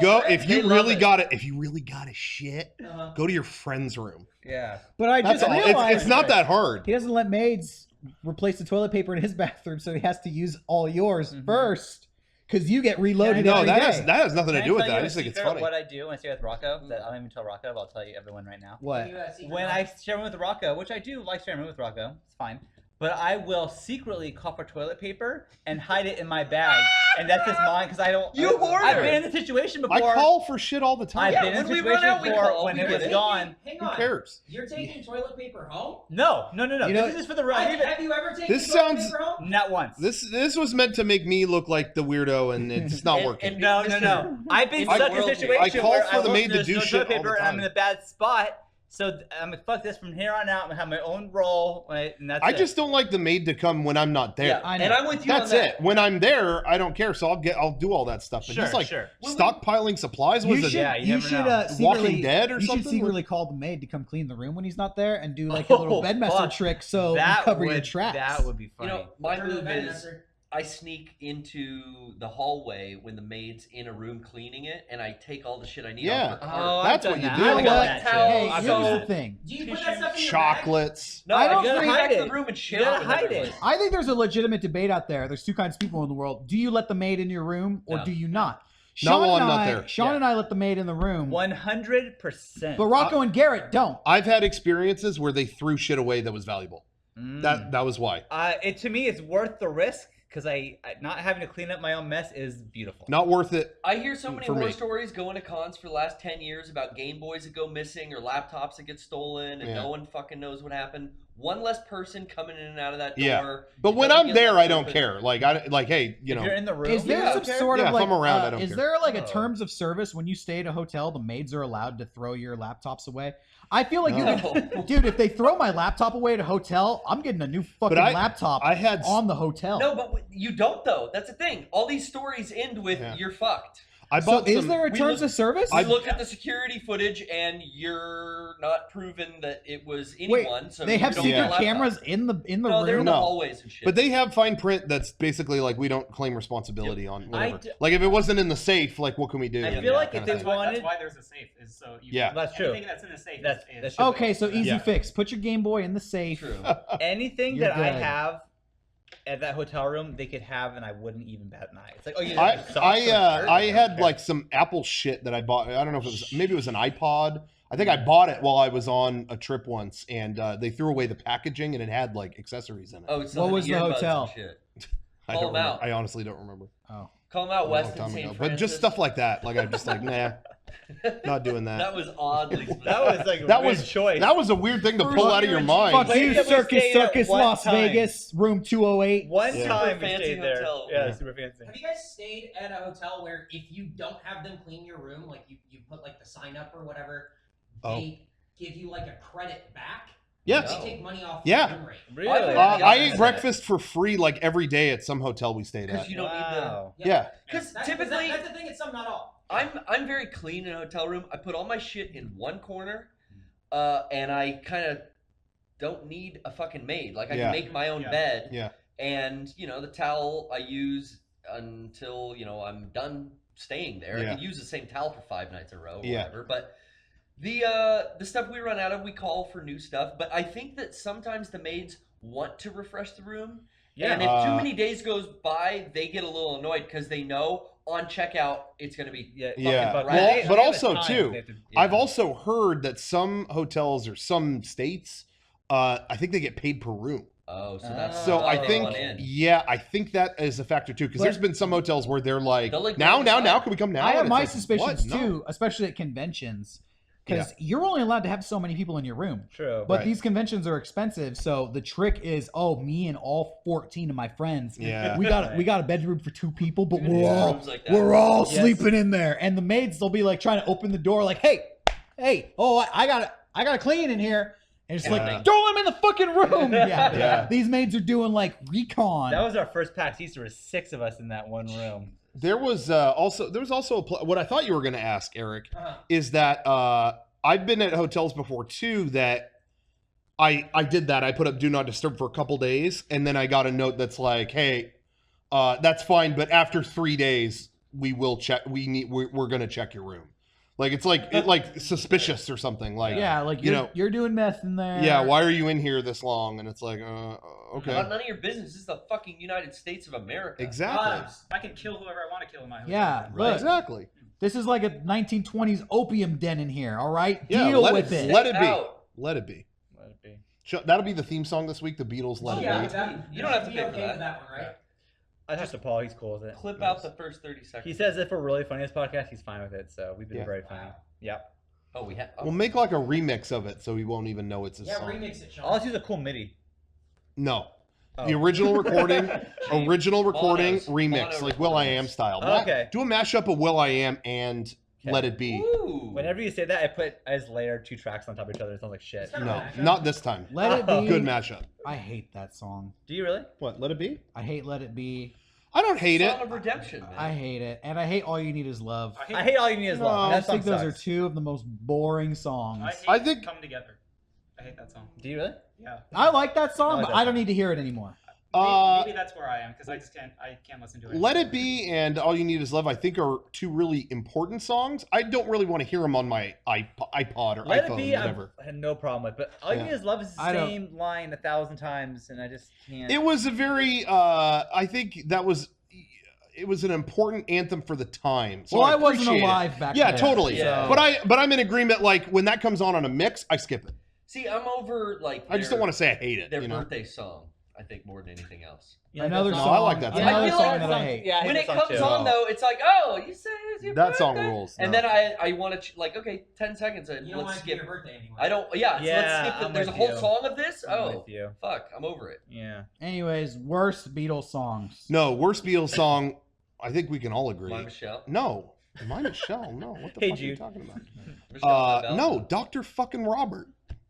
Go if They you love really it. got it. If you really got a shit, Uh-huh. go to your friend's room. Yeah. But I That's just all. realized It's not that hard. he doesn't let maids replace the toilet paper in his bathroom, so he has to use all yours first because you get reloaded No, every that day. has nothing to Can do with tell that. you I a just think it's secret funny. What I do when I stay with Rocco, that I don't even tell Rocco, but I'll tell you everyone right now. What? When I share a room with Rocco, which I do like sharing a room with Rocco, it's fine. But I will secretly call for toilet paper and hide it in my bag, and that's just mine because I don't. You hoarder. I've been in the situation I before. call for shit all the time. I've been in when the we situation run out, we before call. when We it get was it. gone. Hang Who on. cares? You're taking toilet paper home? No. You know- This is just for the room. Have you ever taken This toilet sounds- paper home? Not once. This was meant to make me look like the weirdo, and it's not And- working. and- No. I've been I- stuck in a I situation call where for the look, maid to there's do no shit toilet all the paper and I'm time. in a bad spot. So I'm like, fuck this. From here on out, I'm gonna have my own role, right? And that's I it. just don't like the maid to come when I'm not there. Yeah, I know. and I'm with you That's on that. it. When I'm there, I don't care. So I'll do all that stuff. But Sure, just like sure. stockpiling supplies was You a should, Yeah, you you never should know. secretly, Walking Dead or you something? should secretly call the maid to come clean the room when he's not there and do like a little Oh, bedmaster fuck. trick so you that cover would, your tracks. That would be You funny. know, my Turn to the move bed, is Nestor. I sneak into the hallway when the maid's in a room cleaning it, and I take all the shit I need Yeah. off her cart. Oh, That's I've what done you that. do. I've You know done what? that too. Hey, I've here's done the that. thing. Do you put that stuff in your bag? chocolates. No, I I don't gotta think- go back to hide the it. room and shit You gotta on it hide everywhere. it. I think there's a legitimate debate out there. There's two kinds of people in the world. Do you let the maid in your room or No. do you not? Not while and I'm not I- there. Sean Yeah. and I let the maid in the room, 100%. but Rocco and Garrett don't. I've had experiences where they threw shit away that was valuable. That was why. To me, it's worth the risk because I not having to clean up my own mess is beautiful. Not worth it. I hear so many For horror me. stories going to cons for the last 10 years about Game Boys that go missing or laptops that get stolen, and Yeah. no one fucking knows what happened. One less person coming in and out of that door. Yeah. But It when doesn't I'm get there, left I don't open. care. Hey, you If know, you're in the room, Is there you some don't sort Yeah, of if like I'm around, I don't is care. there like a Oh. terms of service when you stay at a hotel? The maids are allowed to throw your laptops away. I feel like you No. can, dude. If they throw my laptop away at a hotel, I'm getting a new fucking laptop I had on the hotel. No, but you don't though. That's the thing. All these stories end with Yeah. you're fucked. I So bought is some. there a we terms look- of service? I look at the security footage, and you're not proven that it was anyone. So they you have don't secret get a laptop. cameras in the No, they're in room. the No. hallways and shit. But they have fine print that's basically like we don't claim responsibility on whatever. d- Like if it wasn't in the safe, like what can we do? I And feel that like kind if of they thing. wanted- That's why there's a safe. Is so you Yeah. That's true. Anything that's in the safe That's is true. Okay, so easy Yeah. fix. Put your Game Boy in the safe. True. Anything You're that I good. have at that hotel room, they could have, and I wouldn't even bat an eye. It's like, oh, you I have socks or a shirt? I don't had care. like some Apple shit that I bought. I don't know if it was maybe it was an iPod. I think I bought it while I was on a trip once, and they threw away the packaging, and it had like accessories in it. Oh, it's What was the earbuds and hotel? shit. I call don't them remember. out. I honestly don't remember. Oh, Call them out, A long West and time St. ago. Francis. But just stuff like that. Like I'm just like, nah, not doing That that. was oddly specific. That was like a That weird was choice. That was a weird thing to pull out of your mind. fuck Place you, that we Circus stayed at Circus one Las time. Vegas, room 208. One Yeah. time Super we fancy stayed there. hotel. Yeah, Yeah. super fancy. Have you guys stayed at a hotel where if you don't have them clean your room, like you put like the sign up or whatever, Oh. they give you like a credit back? Yes. They take money off Yeah. the room rate. Really? I've I Yeah. ate breakfast for free like every day at some hotel we stayed Because at. you don't Wow. Yeah. Because That's, typically, that's the thing. It's some, not all. I'm very clean in a hotel room. I put all my shit in one corner, and I kind of don't need a fucking maid. Like I Yeah. can make my own Yeah. bed. Yeah. And the towel I use until I'm done staying there. Yeah. I can use the same towel for 5 nights in a row or Yeah. whatever. But The stuff we run out of, we call for new stuff. But I think that sometimes the maids want to refresh the room. Yeah. And if too many days goes by, they get a little annoyed because they know on checkout it's going to be Yeah. fucking Well, right. but They have a also time too, they have to- I've also heard that some hotels or some states, I think they get paid per room. Oh, so that's So I they think, want in. yeah, I think that is a factor too. Because But- there's been some hotels where they're like, They'll, like, now, go inside. can we come now? I have And it's my like, suspicions what? No. too, especially at conventions, because you're only allowed to have so many people in your room. True. But Right. these conventions are expensive, so the trick is, me and all 14 of my friends, Yeah. we got a bedroom for 2 people, but Even we're in all rooms like that. we're all Yes. sleeping in there, and the maids they'll be like trying to open the door, like, hey, I got to clean in here, and it's Yeah. like throw them in the fucking room. Yeah. Yeah. These maids are doing like recon. That was our first PAX East. There was 6 of us in that one room. There was also what I thought you were going to ask, Eric, Uh-huh. is that I've been at hotels before too that I did that. I put up do not disturb for a couple days, and then I got a note that's like, hey, that's fine, but after 3 days we will check. We're going to check your room. Like it's like suspicious or something. Like yeah, like you're doing meth in there. yeah, why are you in here this long? And it's like okay, None of your business. This is the fucking United States of America. exactly, I can kill whoever I want to kill in my hotel. Yeah, look, exactly. this is like a 1920s opium den in here. All right, Yeah, deal let with it it. let it be. Out. Let it be. Let it be. That'll be the theme song this week. The Beatles, Let Oh, It yeah, Be. You don't have to be pay for okay that. with that one, right? I talked to Paul. He's cool with it. Clip out the first 30 seconds. He says if we're really funny this podcast, he's fine with it. So we've been Yeah. very funny. Yep. Oh, we have. We'll make like a remix of it, so he won't even know it's his Yeah, song. remix it, Sean. I'll just use a cool MIDI. No, Oh. the original recording, Monos. remix, Mono like Will I Am recordings. style. Okay. Do a mashup of Will I Am and Okay. Let It Be. Ooh. Whenever you say that, I just layer 2 tracks on top of each other. It sounds like shit. It's not No, mashup. not this time. Let it be. Good mashup. I hate that song. Do you really? What? Let It Be? I hate Let It Be. I don't hate it. Song of Redemption, man. I hate it, and I hate All You Need Is Love. I hate All You Need Is Love. No, I That song think those are sucks. 2 of the most boring songs. I hate I think- Come Together. I hate that song. Do you really? Yeah. I like that song, I like but that I don't song. need to hear it anymore. Maybe that's where I am because I can't listen to it. Let It Be and All You Need Is Love, I think, are 2 really important songs. I don't really want to hear them on my iPod or Let iPhone, It Be, whatever. I had no problem with. But All You Yeah. Need Is Love is the I don't- same line 1,000 times, and I just can't. It was a very, I think that was, it was an important anthem for the time. So Well, I I wasn't appreciate it. alive back Yeah, then. totally. Yeah. But I'm in agreement. Like when that comes on a mix, I skip it. See, I'm over like. I just don't want to say I hate it. their You know? birthday song. I think more than anything else. Yeah, Another that song. No, I like that song. Another I feel song like that I hate. Yeah, I hate When that it song comes too. on though, it's like, oh, you say it's your That birthday? song rules. And No. then I want to like, okay, 10 seconds. And You don't let's want to skip. your birthday anymore. I don't. Yeah. So Yeah, let's skip. I'm There's a with whole you. song of this. I'm Oh, with you. fuck! I'm over it. Yeah. Anyways, worst Beatles songs. No, worst Beatles song. I think we can all agree. My Michelle. No, my Michelle. No, what the Hey, fuck are you Jude. talking about? Michelle Labelle. No, Dr. fucking Robert.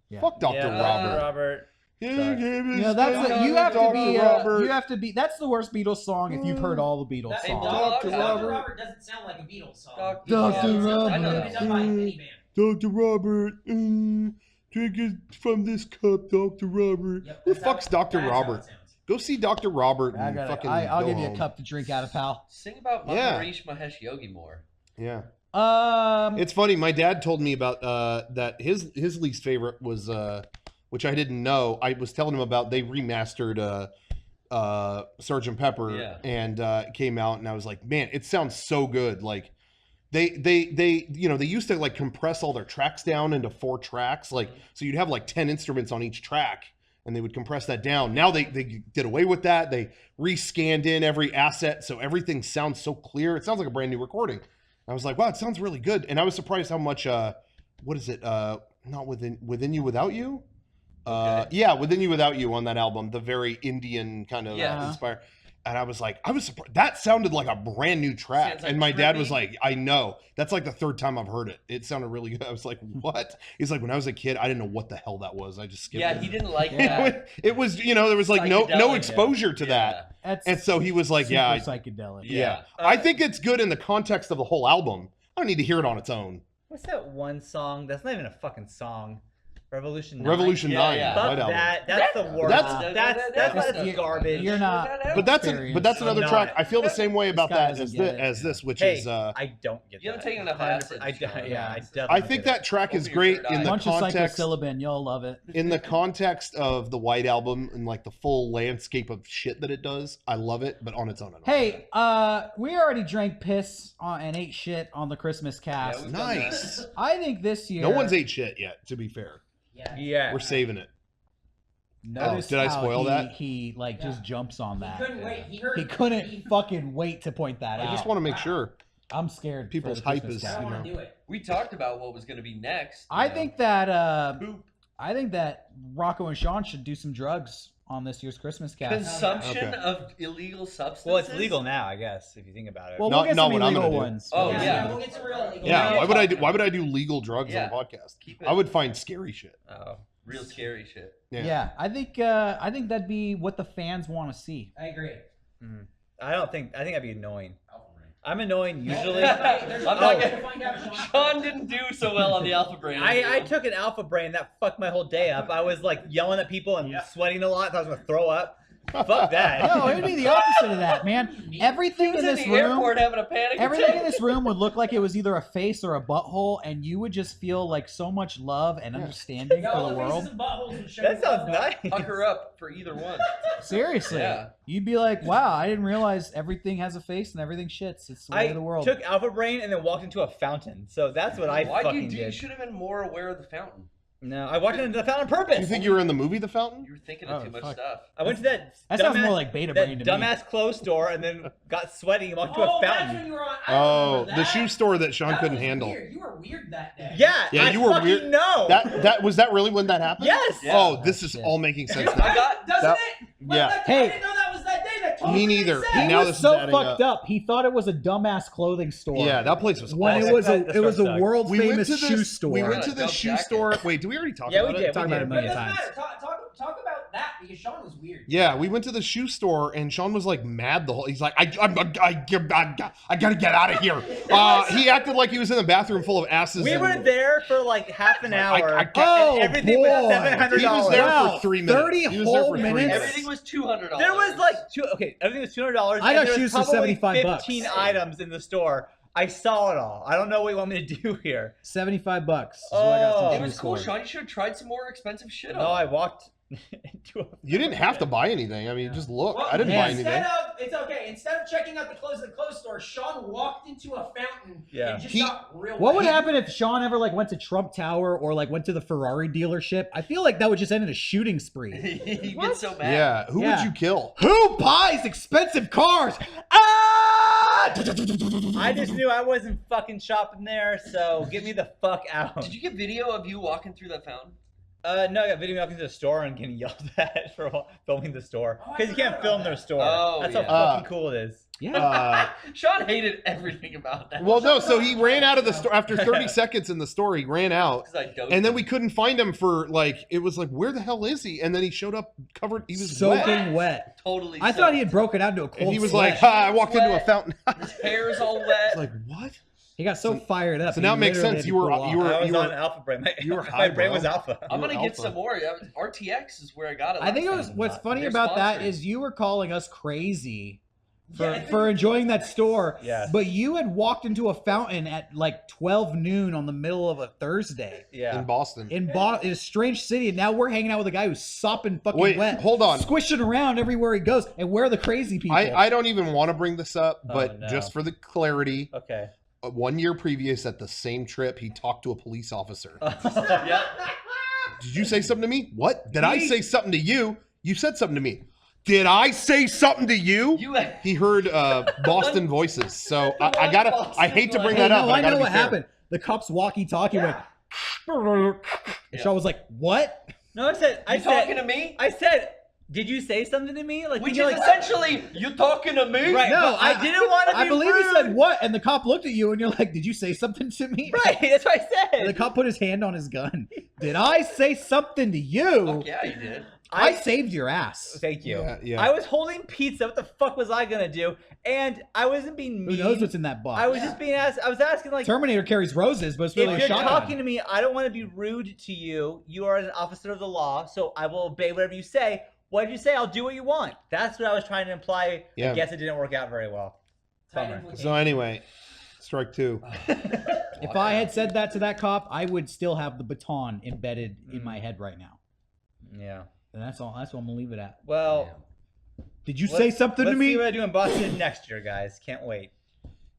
Yeah. Fuck Dr. Yeah, Robert. Robert. Yeah, Sorry. You know, you have to be. Robert. You have to be. That's the worst Beatles song if you've heard all the Beatles That, songs. Dr. Dr. Robert. Robert doesn't sound like a Beatles song. Dr. Dr. I know Robert. it's done by any band. Dr. Robert, drink it from this cup, Dr. Robert. Yep, Who that's how fuck's it- Dr. that's how Robert? it sounds. Go see Dr. Robert I and got fucking I'll go give you a home. cup to drink out of, pal. Sing about Yeah. Maharishi Mahesh Yogi more. Yeah. It's funny. My dad told me about that his least favorite was which I didn't know. I was telling him about they remastered Sgt. Pepper Yeah. and it came out, and I was like, man, it sounds so good. Like they you know, they used to like compress all their tracks down into 4 tracks, like so you'd have like 10 instruments on each track, and they would compress that down. Now they did away with that. They rescanned in every asset, so everything sounds so clear. It sounds like a brand new recording. I was like, wow, it sounds really good. And I was surprised how much what is it? Not within you, without you. Okay. Yeah, Within You Without You on that album, the very Indian kind of Yeah. inspired. And I was surprised. That sounded like a brand new track. Sounds like And my dad was trippy. like, I know. That's like the 3rd time I've heard it. It sounded really good. I was like, what? He's like, when I was a kid, I didn't know what the hell that was. I just skipped Yeah, it. he didn't like Yeah. that. It was, you know, there was like no Psychedelic, exposure to that. That's And so he was like, yeah, super psychedelic. yeah. I think it's good in the context of the whole album. I don't need to hear it on its own. What's that one song that's not even a fucking song? Revolution 9. Revolution Yeah, 9. yeah. Fuck White Album. that. That's the worst. That's garbage. You're not. But that's another I'm track. not. I feel the same way about This guy that doesn't get it. as this, which Hey, is. I don't get that. You haven't taken enough 100%. acid. I Sean. definitely I think get that track is Open your great third in eye. the Bunch of context. psychosilibin, you'll love it. In the context of the White Album and like the full landscape of shit that it does, I love it. But on its own, I don't. Hey, we already drank piss and ate shit on the Christmas cast. we've done that. Nice. I think this year. No one's ate shit yet. To be fair, Yeah. Yeah. we're saving it. Notice did I how spoil that? He like just jumps on He that. couldn't wait. He heard. He couldn't fucking wait to point that I out. just want to make sure. I'm scared. for People's the hype Christmas is, cast. I you want know. to do it. We talked about what was going to be next. I think that Poop. I think that Rocco and Sean should do some drugs on this year's Christmas cast. Consumption Okay. of illegal substances. Well, it's legal now, I guess, if you think about it. Well, Not- we'll get not some what I'm illegal gonna do. ones. Oh, yeah, yeah. we'll get some real illegal. Yeah, Yeah. why would I do legal drugs Yeah. on a podcast? Keep it I would find scary shit. Oh. real scary shit. Yeah, I think that'd be what the fans want to see. I agree. I think that'd be annoying. I'm annoying usually. There's I'm a not way to gonna- find out, Sean didn't do so well on the alpha brain. I took an alpha brain that fucked my whole day up. I was like yelling at people and sweating a lot. Thought I was gonna throw up. Fuck that. No, it'd be the opposite of that, man. Everything in in this the room, airport having a panic everything in attack. this room would look like it was either a face or a butthole, and you would just feel like so much love and understanding for the world. That sounds nice. Fuck her up for either one. Seriously, Yeah. you'd be like, "Wow, I didn't realize everything has a face and everything shits. It's the way I of the world." took alpha brain and then walked into a fountain. So that's what I Why fucking do you did. should have been more aware of the fountain. No, I walked into the fountain on purpose. Do you think you were in the movie The Fountain? You were thinking of Oh, too much fuck. stuff. I went to that. That sounds dumbass- more like beta that brain to me. dumbass clothes store and then got sweaty and walked into a That's fountain. when you were on. Oh, the shoe store that Sean couldn't handle. Weird. You were weird that day. Yeah, Yeah, I you were fucking weird. know. That was that really when that happened? Yes. Yeah. Oh, this is Shit. all making sense. I now. got Doesn't That- it? yeah. I Hey. didn't know that was that day. That totally Me makes neither. sense. He Now was this is so adding fucked up. up. He thought it was a dumbass clothing store. Yeah, that place was when awesome. it was That a store sucked. world We went famous to shoe this. store. We went to Yeah, this dope shoe jacket. store. Wait, did we already talk Yeah, about we it? did. Talk we about did. it a But it million doesn't times. matter. Talk about that because Sean was weird. Yeah, we went to the shoe store and Sean was like mad the whole. He's like, I gotta get out of here. He acted like he was in the bathroom full of asses. We and- were there for like half an hour. I and Oh, everything was boy. $700. He was there Wow, for 3 minutes. 30 He was there whole for 3 minutes? everything was $200. There was like everything was $200. I got and there shoes was for probably $75. 15 items in the store. I saw it all. I don't know what you want me to do here. $75 is what I got Oh. some It was shoes cool, for. Sean. You should have tried some more expensive shit No, on. I walked into a. You didn't have to buy anything. I mean, just look. Well, I didn't buy instead anything. of it's okay. Instead of checking out the clothes at the clothes store, Sean walked into a fountain Yeah. and just He- got real. What would wet. happen if Sean ever like went to Trump Tower or like went to the Ferrari dealership? I feel like that would just end in a shooting spree. He gets so mad. Yeah, who Yeah. would you kill? Who buys expensive cars? Ah! I just knew I wasn't fucking shopping there, so get me the fuck out. Did you get video of you walking through that fountain? No, I got video walking to the store and getting yelled at for filming the store Oh, I because you can't forgot film about their that. store. Oh, That's yeah. how fucking cool it is. Yeah. Sean hated everything about that. Well, no. So he ran out of the store after 30 seconds in the store. He ran out, 'Cause I dosed and then him. we couldn't find him for like it was like where the hell is he? And then he showed up covered. He was Soaking wet. wet. totally. I thought he had broken out into a cold And he was sweat. like, "Ha, I walked into a Wet. fountain." His hair is all It's wet. like what? He got so fired up. so he now it makes literally sense. had You to were- cool off. you were- I was on alpha brain. you were My high, brain bro. was alpha. I'm gonna You were get alpha. some more. RTX is where I got it. I think it last was time. what's funny They're about that sponsored. is you were calling us crazy Yeah, for enjoying that store. Yes. But you had walked into a fountain at like 12 noon on the middle of a Thursday Yeah. in Boston. in a strange city, and now we're hanging out with a guy who's sopping fucking Wait, wet, hold on. squishing around everywhere he goes, and we're the crazy people. I don't even want to bring this up, but Oh, no. just for the clarity, Okay. 1 year previous at the same trip, he talked to a police officer. Yep. Did you say something to me? What? Did I say something to you? You said something to me. Did I say something to you? He heard Boston voices, so I gotta. I hate to bring Hey, that up. no, but I gotta know be what fair. happened. The cops walkie-talkie went. And Sean was like, "What?" No, I said. You talking to me? I said. Did you say something to me? Like, Which you is like, essentially you talking to me? Right. No, but I didn't want to be I believe rude. he said what, and the cop looked at you, and you're like, "Did you say something to me?" Right. That's what I And the said. cop put his hand on his gun. Did I say something to you? Fuck yeah, you did. I saved your ass. Thank you. Yeah. I was holding pizza. What the fuck was I gonna do? And I wasn't being mean. Who knows what's in that box? I was just being asked. I was asking like, Terminator carries roses, but it's really if a you're shotgun. talking to me, I don't want to be rude to you. You are an officer of the law, so I will obey whatever you say. What did you say? I'll do what you want. That's what I was trying to imply. Yeah. I guess it didn't work out very well. Bummer. So anyway, strike 2. If I had said that to that cop, I would still have the baton embedded in my head right now. Yeah. And that's all. That's what I'm gonna leave it at. Well, Did you say something to let's me? see what I do in Boston next year, guys. Can't wait.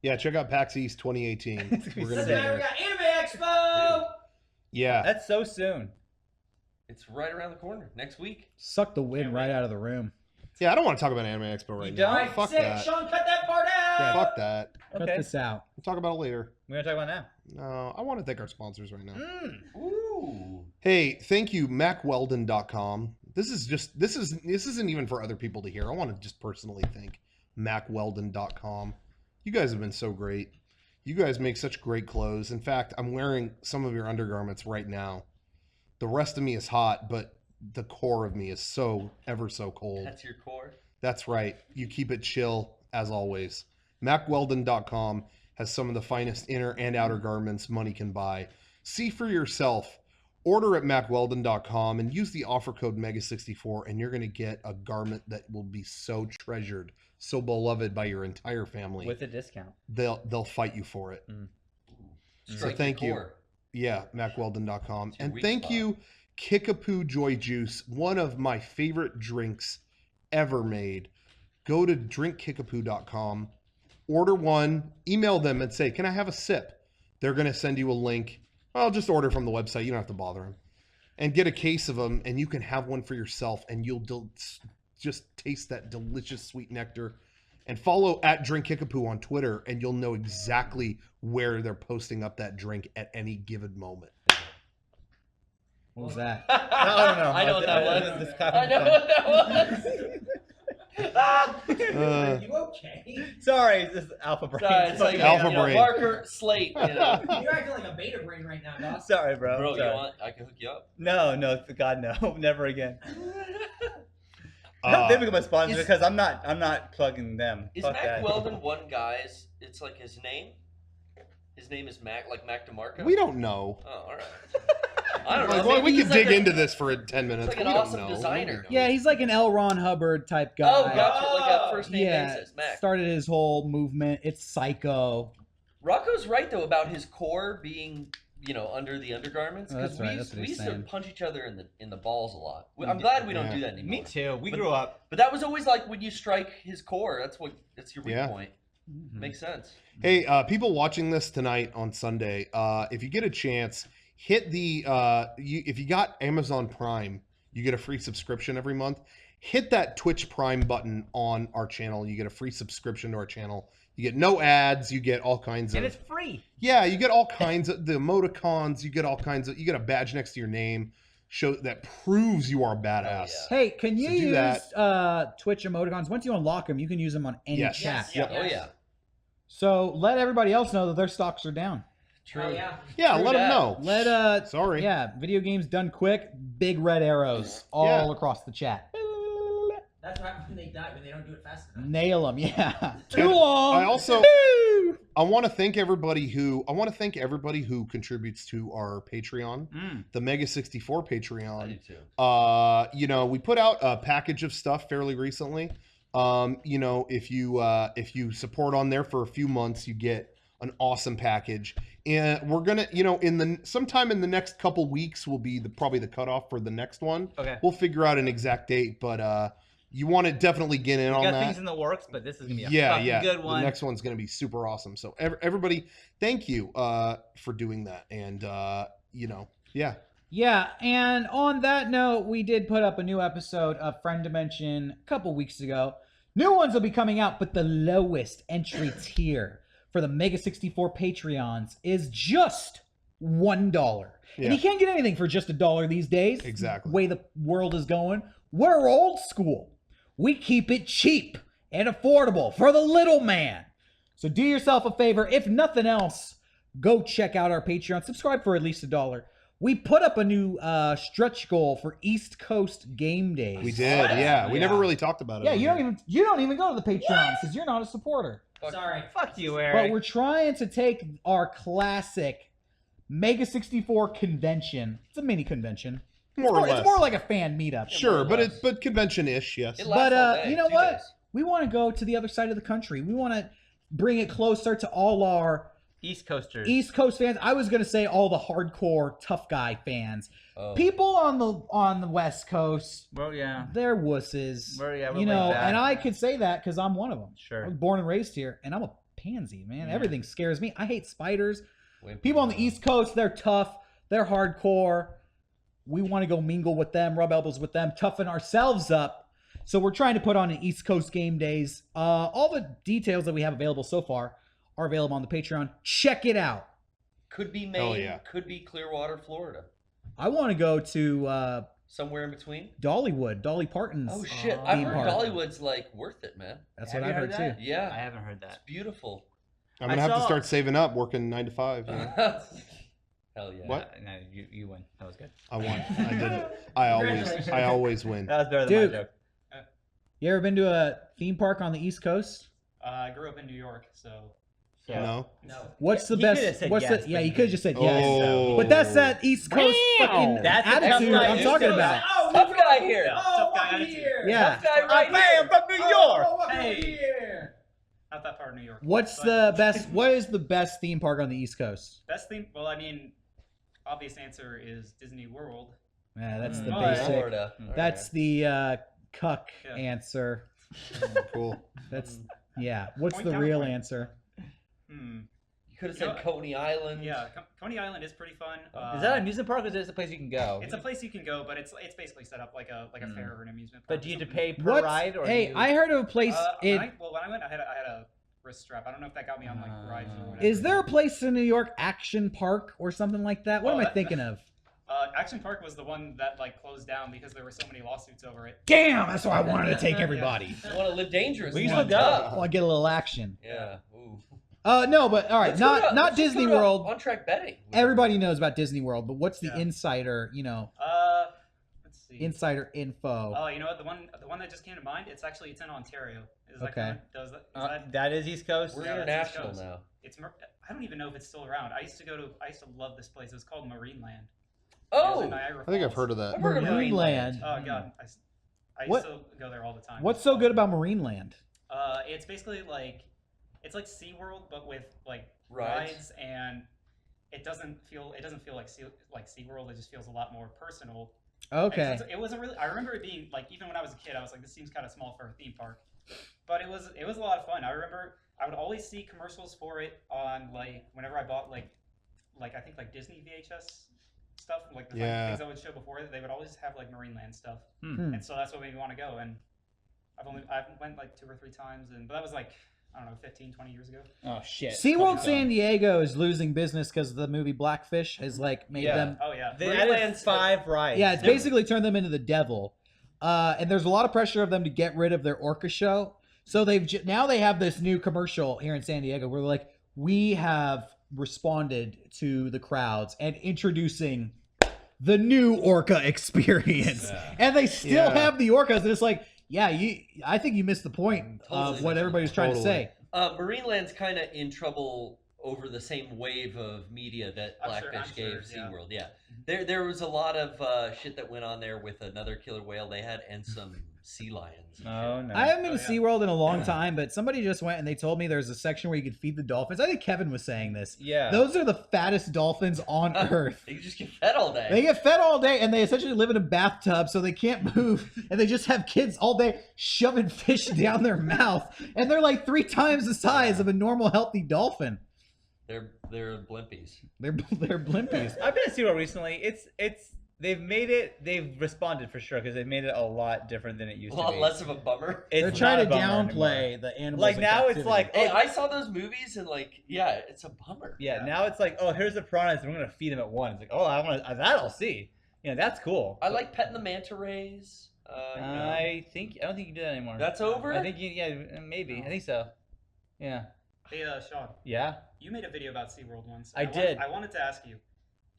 Yeah, check out PAX East 2018. We're gonna be Doesn't matter, we there. got Anime Expo! Yeah. That's so soon. It's right around the corner next week. Suck the wind right out of the room. Yeah, I don't want to talk about Anime Expo right You now. don't? Fuck Sick, that. Sean, cut that part out! Fuck that. Cut Okay. this out. We'll talk about it later. We're gonna talk about No, I want to thank our sponsors right now. now. Ooh. Hey, thank you, MacWeldon.com. This isn't even for other people to hear. I want to just personally thank MacWeldon.com. You guys have been so great. You guys make such great clothes. In fact, I'm wearing some of your undergarments right now. The rest of me is hot, but the core of me is so ever so cold. That's your core. That's right. You keep it chill as always. MacWeldon.com has some of the finest inner and outer garments money can buy. See for yourself. Order at MacWeldon.com and use the offer code MEGA64 and you're going to get a garment that will be so treasured, so beloved by your entire family. With a discount. They'll fight you for it. So Strike thank your you. core. Yeah, MacWeldon.com. your And weak thank spot. you, Kickapoo Joy Juice, one of my favorite drinks ever made. Go to drinkkickapoo.com, order one, email them and say, can I have a sip? They're going to send you a link. I'll just order from the website. You don't have to bother them. And get a case of them, and you can have one for yourself, and you'll just taste that delicious sweet nectar. And follow at Drink Kickapoo on Twitter, and you'll know exactly where they're posting up that drink at any given moment. What was that? I don't know. I know what that was. I know what that was. Are you okay? Sorry, this is alpha brain. Sorry, it's like Alpha you know, brain. Marker slate. You know. You're acting like a beta brain right now, dog. Sorry, bro. Bro, Sorry. you want? I can hook you up. No, God, no, never again. Uh, They become a sponsor is- because I'm not plugging them. Is Fuck Mac that. Weldon one guy's? It's like his name. His name is Mac, like Mac DeMarco. We don't know. Oh, all right. I don't know. Like, well, maybe we he's could like dig a- into this for 10 minutes. like an we don't awesome know. designer. Yeah, he's like an L. Ron Hubbard type guy. Oh, gotcha. Like a first name Yeah, basis, Mac. started his whole movement. It's psycho. Rocco's right though about his core being, you know, under the undergarments. Oh, Because that's right, that's what we he's used to saying. punch each other in the balls a lot. I'm glad we don't Yeah. do that anymore. Me too. We But- grew up. But that was always like when you strike his core. That's your weak Yeah. point. Makes sense. Hey, people watching this tonight on Sunday, if you get a chance, hit the if you got Amazon Prime, you get a free subscription every month. Hit that Twitch Prime button on our channel. You get a free subscription to our channel. You get no ads. You get all kinds And of it's free. yeah. You get all kinds of the emoticons. You get all kinds of. You get a badge next to your name, show that proves you are a badass. yeah. Hey, can you So do use that. Twitch emoticons? Once you unlock them, you can use them on any Yes. chat. Yes. Oh yeah. So let everybody else know that their stocks are down. True. Oh, yeah. Yeah, True let them that. know. Let Sorry. yeah, video games done quick, big red arrows all Yeah. across the chat. That's what happens when they die, when they don't do it fast enough. Nail them, yeah. Too And long. I also Woo! I want to thank everybody who contributes to our Patreon, the MEGA64 I do Patreon. too. You know, we put out a package of stuff fairly recently. You know, if you support on there for a few months, you get an awesome package. And we're gonna, you know, sometime in the next couple weeks will be probably the cutoff for the next one. Okay. We'll figure out an exact date, but you want to definitely get in We on got that. things in the works, but this is gonna be a Yeah, fucking yeah. good one. The next one's going to be super awesome. So everybody, thank you for doing that. And you know, yeah. Yeah, and on that note, we did put up a new episode of Friend Dimension a couple weeks ago. New ones will be coming out, but the lowest entry tier for the MEGA64 Patreons is just $1. Yeah. And you can't get anything for just $1 these days. Exactly. The way the world is going. We're old school. We keep it cheap and affordable for the little man. So do yourself a favor. If nothing else, go check out our Patreon. Subscribe for at least $1. We put up a new stretch goal for East Coast game days. We did, yeah. We never really talked about it. Yeah, on you here. don't even go to the Patreon because you're not a supporter. Sorry. Fuck you, Eric. But we're trying to take our classic MEGA64 convention. It's a mini convention. More or less. It's more like a fan meetup. Sure, but convention-ish, yes. It lasts all day, you know 2 what? days. We want to go to the other side of the country. We want to bring it closer to all our East Coasters. East Coast fans. I was gonna say all the hardcore tough guy fans. Oh. People on the West Coast, Well, yeah. they're wusses. We're you laid know, back. and I could say that because I'm one of them. Sure. I was born and raised here, and I'm a pansy, man. Yeah. Everything scares me. I hate spiders. Wimpy. People on the East Coast, they're tough. They're hardcore. We want to go mingle with them, rub elbows with them, toughen ourselves up. So we're trying to put on an East Coast game days. All the details that we have available so far are available on the Patreon. Check it out. Could be Hell Maine, yeah. could be Clearwater, Florida. I want to go to Somewhere in between. Dollywood, Dolly Parton's. Oh shit! Oh. I've theme heard park. Dollywood's like worth it, man. That's Have what you I've heard that? too. Yeah, I haven't heard it's that. beautiful. I'm going to I have to saw- start saving up, working 9 to 5. You know? Hell yeah. What? No, you win. That was good. I won. I did it. I always win. That was better than Dude. my joke. You ever been to a theme park on the East Coast? I grew up in New York, so No. No. What's the He could've best? said What's yes, the? Yeah, but you he could have just said yes. Oh. But that's that East Coast fucking That's the attitude tough guy I'm East talking Coast. about. Oh, Tough guy here. Yeah, tough guy attitude. Yeah. Tough guy right I'm here. from New York. Hey. Not that part of New York. What's but the best? What is the best theme park on the East Coast? best thing? Well, I mean, obvious answer is Disney World. Yeah, that's the Oh, basic. Florida. That's the cuck Yeah. answer. Cool. That's yeah. What's Point the real counterpoint. answer? Hmm. You could have said Coney Island. Yeah, Coney Island is pretty fun. Is that an amusement park or is it a place you can go? It's a place you can go, but it's basically set up like a fair or an amusement park. But or do you have to something. pay per What's, ride? Or hey, do you... I heard of a place. When I went, I had a wrist strap. I don't know if that got me on like rides or whatever. Is there a place in New York, Action Park or something like that? What Oh, am I that- thinking of? Action Park was the one that like closed down because there were so many lawsuits over it. Damn, that's why I wanted to take everybody. You want to live dangerously. We used to go. I want to get a little action. Yeah. Ooh. No, but all right, Let's go not to- not let's just Disney go to World. On-track betting. Everybody knows about Disney World, but what's the Yeah. insider? You know, Let's see. insider info. Oh, you know what? The one that just came to mind. It's in Ontario. Is that Okay. does that? Is that that is East Coast. We're Yeah, that's East international Coast. now. it's I don't even know if it's still around. I used to love this place. It was called Marineland. Oh, I think I've heard of that. I've heard of Marineland. Oh god, I What- used to go there all the time. What's so good about Marineland? It's basically like SeaWorld, but with like Rides. rides, and it doesn't feel like SeaWorld. It just feels a lot more personal. Okay. And it wasn't really. I remember it being like, even when I was a kid, I was like, this seems kind of small for a theme park, but it was a lot of fun. I remember I would always see commercials for it on like whenever I bought like I think like Disney VHS stuff, like the Yeah. things I would show before. They would always have like Marineland stuff, Hmm. and so that's what made me want to go. And I went like 2 or 3 times, but that was like, I don't know, 15, 20 years ago. Oh shit. SeaWorld San Diego is losing business because the movie Blackfish has like made Yeah. them. Oh yeah. They Marineland's- added 5 rides. Yeah, it's basically turned them into the devil. And there's a lot of pressure of them to get rid of their orca show. So now they have this new commercial here in San Diego where they're like, we have responded to the crowds and introducing the new orca experience. And they still Yeah. have the orcas, and it's like, yeah, I think you missed the point of Totally. what everybody's trying to say. Marineland's kind of in trouble over the same wave of media that I'm sure- Blackfish I'm gave sure, yeah. SeaWorld. Yeah. There was a lot of shit that went on there with another killer whale they had and some sea lions. and Oh shit. no. I haven't been Oh, to yeah. SeaWorld in a long time, but somebody just went and they told me there's a section where you can feed the dolphins. I think Kevin was saying this. Yeah. Those are the fattest dolphins on earth. You just get fed all day. They get fed all day, and they essentially live in a bathtub, so they can't move, and they just have kids all day shoving fish down their mouth, and they're like 3 times the size of a normal, healthy dolphin. They're blimpies. They're blimpies. I've been to SeaWorld recently. They've responded for sure because they've made it a lot different than it A used to lot be. less of a bummer. It's They're trying to not a bummer downplay anymore. the animals. Like in now it's captivity. like, Hey, oh, I saw those movies and like, yeah, it's a bummer. yeah, now it's like, oh, here's the piranhas, and we're gonna feed them at once. Like, oh, that I'll see. Yeah, that's cool. I like petting the manta rays. You know. I don't think you can do that anymore. That's over? I think maybe. I think so. Yeah. Hey, Sean, Yeah. you made a video about SeaWorld once. I did. I wanted to ask you,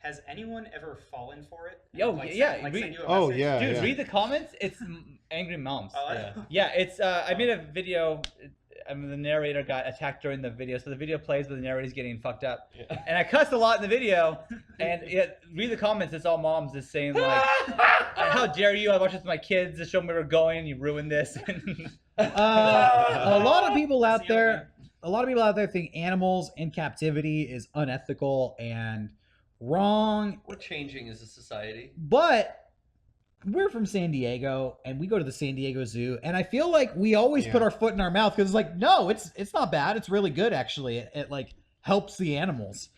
Has anyone ever fallen for it? Yo, yeah, Send you a Oh, message? yeah. Dude, read the comments. It's angry moms. Oh, Yeah. Yeah, it's. I made a video. I mean, the narrator got attacked during the video, so the video plays, but the narrator's getting fucked up. Yeah. And I cussed a lot in the video. And read the comments. It's all moms just saying like, "How dare you? I watched this with my kids to show them where we're going. You ruined this." A lot of people out That's the there, think animals in captivity is unethical and wrong. We're changing as a society. But we're from San Diego, and we go to the San Diego Zoo, and I feel like we always put our foot in our mouth because it's like, no, it's not bad. It's really good, actually. It like helps the animals.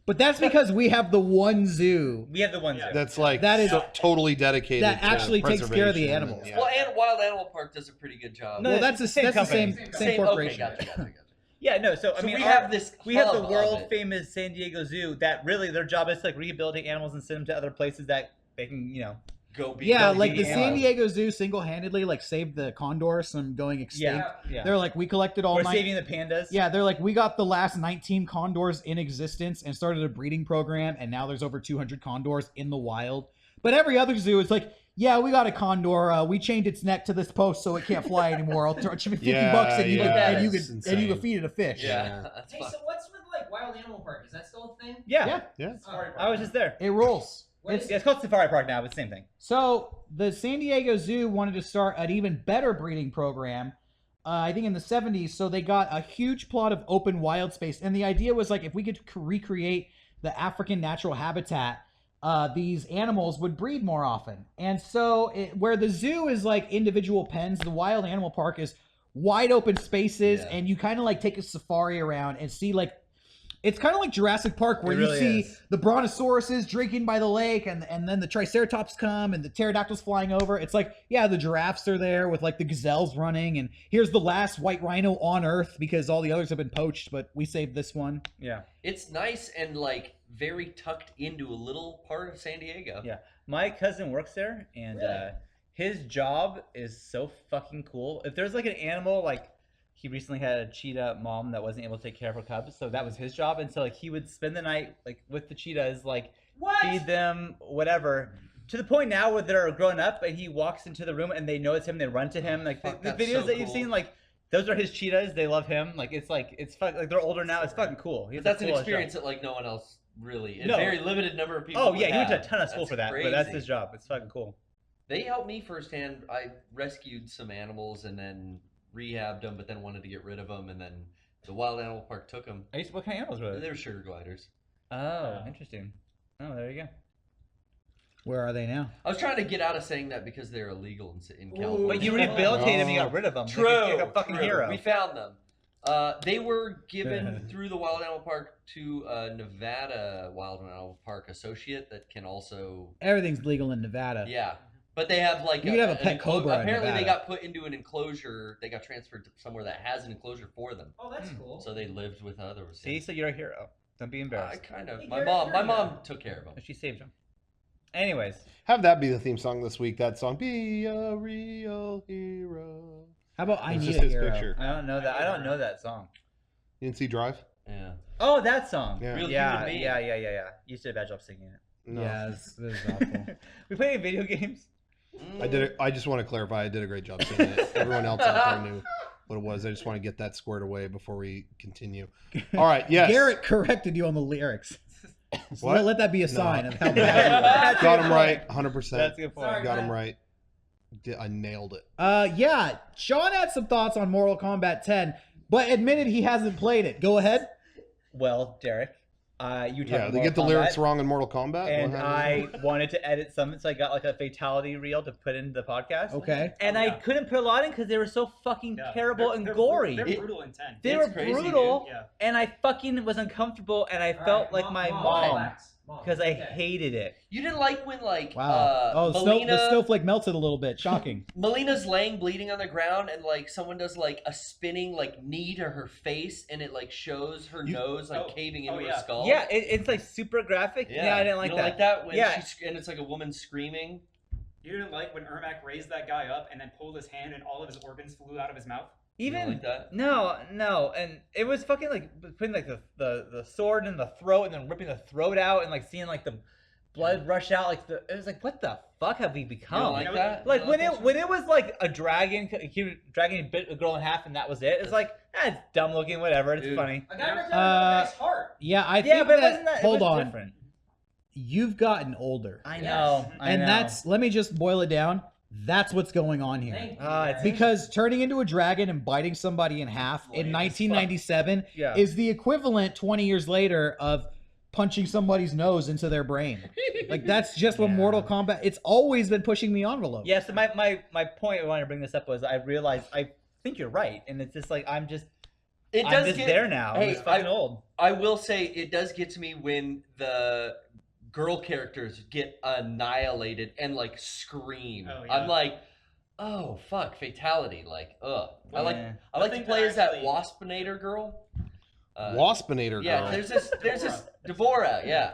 But that's because we have the one zoo We have the ones. Yeah. That's like That is- totally dedicated. that to actually takes care of the preservation and- animals. yeah. Well, and Wild Animal Park does a pretty good job. No, well, it's that's the the same same company. same corporation. Okay, gotcha. Yeah, no. So I So mean, we have this We have the hub of world it. famous San Diego Zoo that really their job is to like rehabilitate animals and send them to other places that they can, Go be Yeah, go like be the animals. San Diego Zoo single-handedly like saved the condors from going extinct. Yeah. They're like, we collected all We're nine. saving the pandas. Yeah, they're like, we got the last 19 condors in existence and started a breeding program, and now there's over 200 condors in the wild. But every other zoo is like, yeah, we got a condor. We chained its neck to this post so it can't fly anymore. I'll charge you $50 and you Yeah, can, it's and you insane. can feed it a fish. Yeah, that's Hey, fun. so what's with like Wild Animal Park? Is that still a thing? Yeah. Yeah. Oh, I was just there. It rolls. What is It's called Safari Park now, but same thing. So the San Diego Zoo wanted to start an even better breeding program, I think in the 70s. So they got a huge plot of open wild space. And the idea was like, if we could recreate the African natural habitat, these animals would breed more often. And so where the zoo is like individual pens, the Wild Animal Park is wide open spaces. Yeah. And you kind of like take a safari around and see like, it's kind of like Jurassic Park where It you really see is. the brontosauruses drinking by the lake and then the triceratops come and the pterodactyls flying over. It's like, yeah, the giraffes are there with like the gazelles running, and here's the last white rhino on Earth because all the others have been poached, but we saved this one. Yeah. It's nice and like very tucked into a little part of San Diego. Yeah. My cousin works there, and Really? his job is so fucking cool. If there's like an animal, like he recently had a cheetah mom that wasn't able to take care of her cubs, so that was his job. And so like he would spend the night like with the cheetahs, like feed them, whatever. To the point now where they're grown up, and he walks into the room and they notice him, they run to him. Like Fuck, the that's videos so that you've cool. seen, like those are his cheetahs. They love him. Like it's like they're older now. It's fucking cool. He's But that's a an cool experience that like no one else really. A No. very limited number of people. Oh would yeah, he went to a have. ton of school That's for that, but that's crazy. his job. It's fucking cool. They helped me firsthand. I rescued some animals and then rehabbed them, but then wanted to get rid of them, and then the Wild Animal Park took them. What kind of animals were They they? were sugar gliders. Oh, interesting. Oh, there you go. Where are they now? I was trying to get out of saying that because they're illegal in California. But you rehabilitated them, you got rid of them. True. Like a fucking true. hero. We found them. They were given through the Wild Animal Park to a Nevada Wild Animal Park associate that can also. Everything's legal in Nevada. Yeah. But they have like You could have a pet cobra in Apparently, they Nevada. got put into an enclosure. They got transferred to somewhere that has an enclosure for them. Oh, that's cool. So they lived with others. See, so you're a hero. Don't be I embarrassed. kind of. Hey, My you're- mom. you're My a mom hero. took care of them. She saved him. Anyways, Have that be the theme song this week. That song, "Be a Real Hero." How about I It's Need just a his Hero? picture. I don't know that. I don't know that song. You didn't see Drive? Yeah. Oh, that song. Yeah. Real Yeah, Human Being. yeah. You did a bad job singing it. No. Yeah, this is awful. We play any video games? I did it. I just want to clarify. I did a great job saying it. Everyone else out there knew what it was. I just want to get that squared away before we continue. All right. Yes. Garrett corrected you on the lyrics. So What? let that be a No. sign of how bad you are. Got him right. 100%. That's a good point. Sorry. Got him right. I nailed it. Yeah, Sean had some thoughts on Mortal Kombat 10, but admitted he hasn't played it. Go ahead. Well, Derek, you talked Yeah, about they get the Mortal lyrics Kombat, wrong in Mortal Kombat. and What I happened? wanted to edit some, so I got like a fatality reel to put into the podcast. Okay. And Oh, I yeah. couldn't put a lot in because they were so fucking Yeah. terrible They're- and they're- gory. They're brutal and intense. They It's were crazy, brutal, dude. Yeah. and I fucking was uncomfortable, and I All felt right, like my mom relax. Mom, because I okay. hated it. You didn't like when like Wow. Oh, the Melina, snowflake melted a little bit. Shocking. Melina's laying bleeding on the ground and like someone does like a spinning like knee to her face and it like shows her nose like Oh, caving oh, into her yeah. skull. Yeah, it's like super graphic. Yeah, I didn't like you that. don't like that when Yeah. and it's like a woman screaming. You didn't like when Ermac raised that guy up and then pulled his hand and all of his organs flew out of his mouth? You don't Even like that? no, and it was fucking like putting like the sword in the throat and then ripping the throat out and like seeing like the blood rush out. Like it was like, what the fuck have we You become? don't like that? Like You when don't it think so? when it was like a dragon, dragging a bit a girl in half, and that was it. It's like, it's dumb looking, whatever. It's Dude. funny. A guy ripped out a guy's heart. Yeah, I Yeah, think but it that, wasn't that. hold it was on. different. You've gotten older. I Yes. know. I And know. that's, let me just boil it down. That's what's going on here. Thank you, it's guys. Because turning into a dragon and biting somebody in half in 1997 Yeah. is the equivalent 20 years later of punching somebody's nose into their brain. Like that's just what Yeah. Mortal Kombat. It's always been pushing the envelope. Yeah, so my point I wanted to bring this up was I realized I think you're right, and it's just like I'm just there now. Hey, I'm just fucking old. I will say it does get to me when the girl characters get annihilated and like scream. Oh, yeah. I'm like, oh fuck, fatality. Like, ugh. I like Yeah. I like The to thing play that as that actually- Waspinator girl. Waspinator Yeah, girl. there's this Devorah, yeah.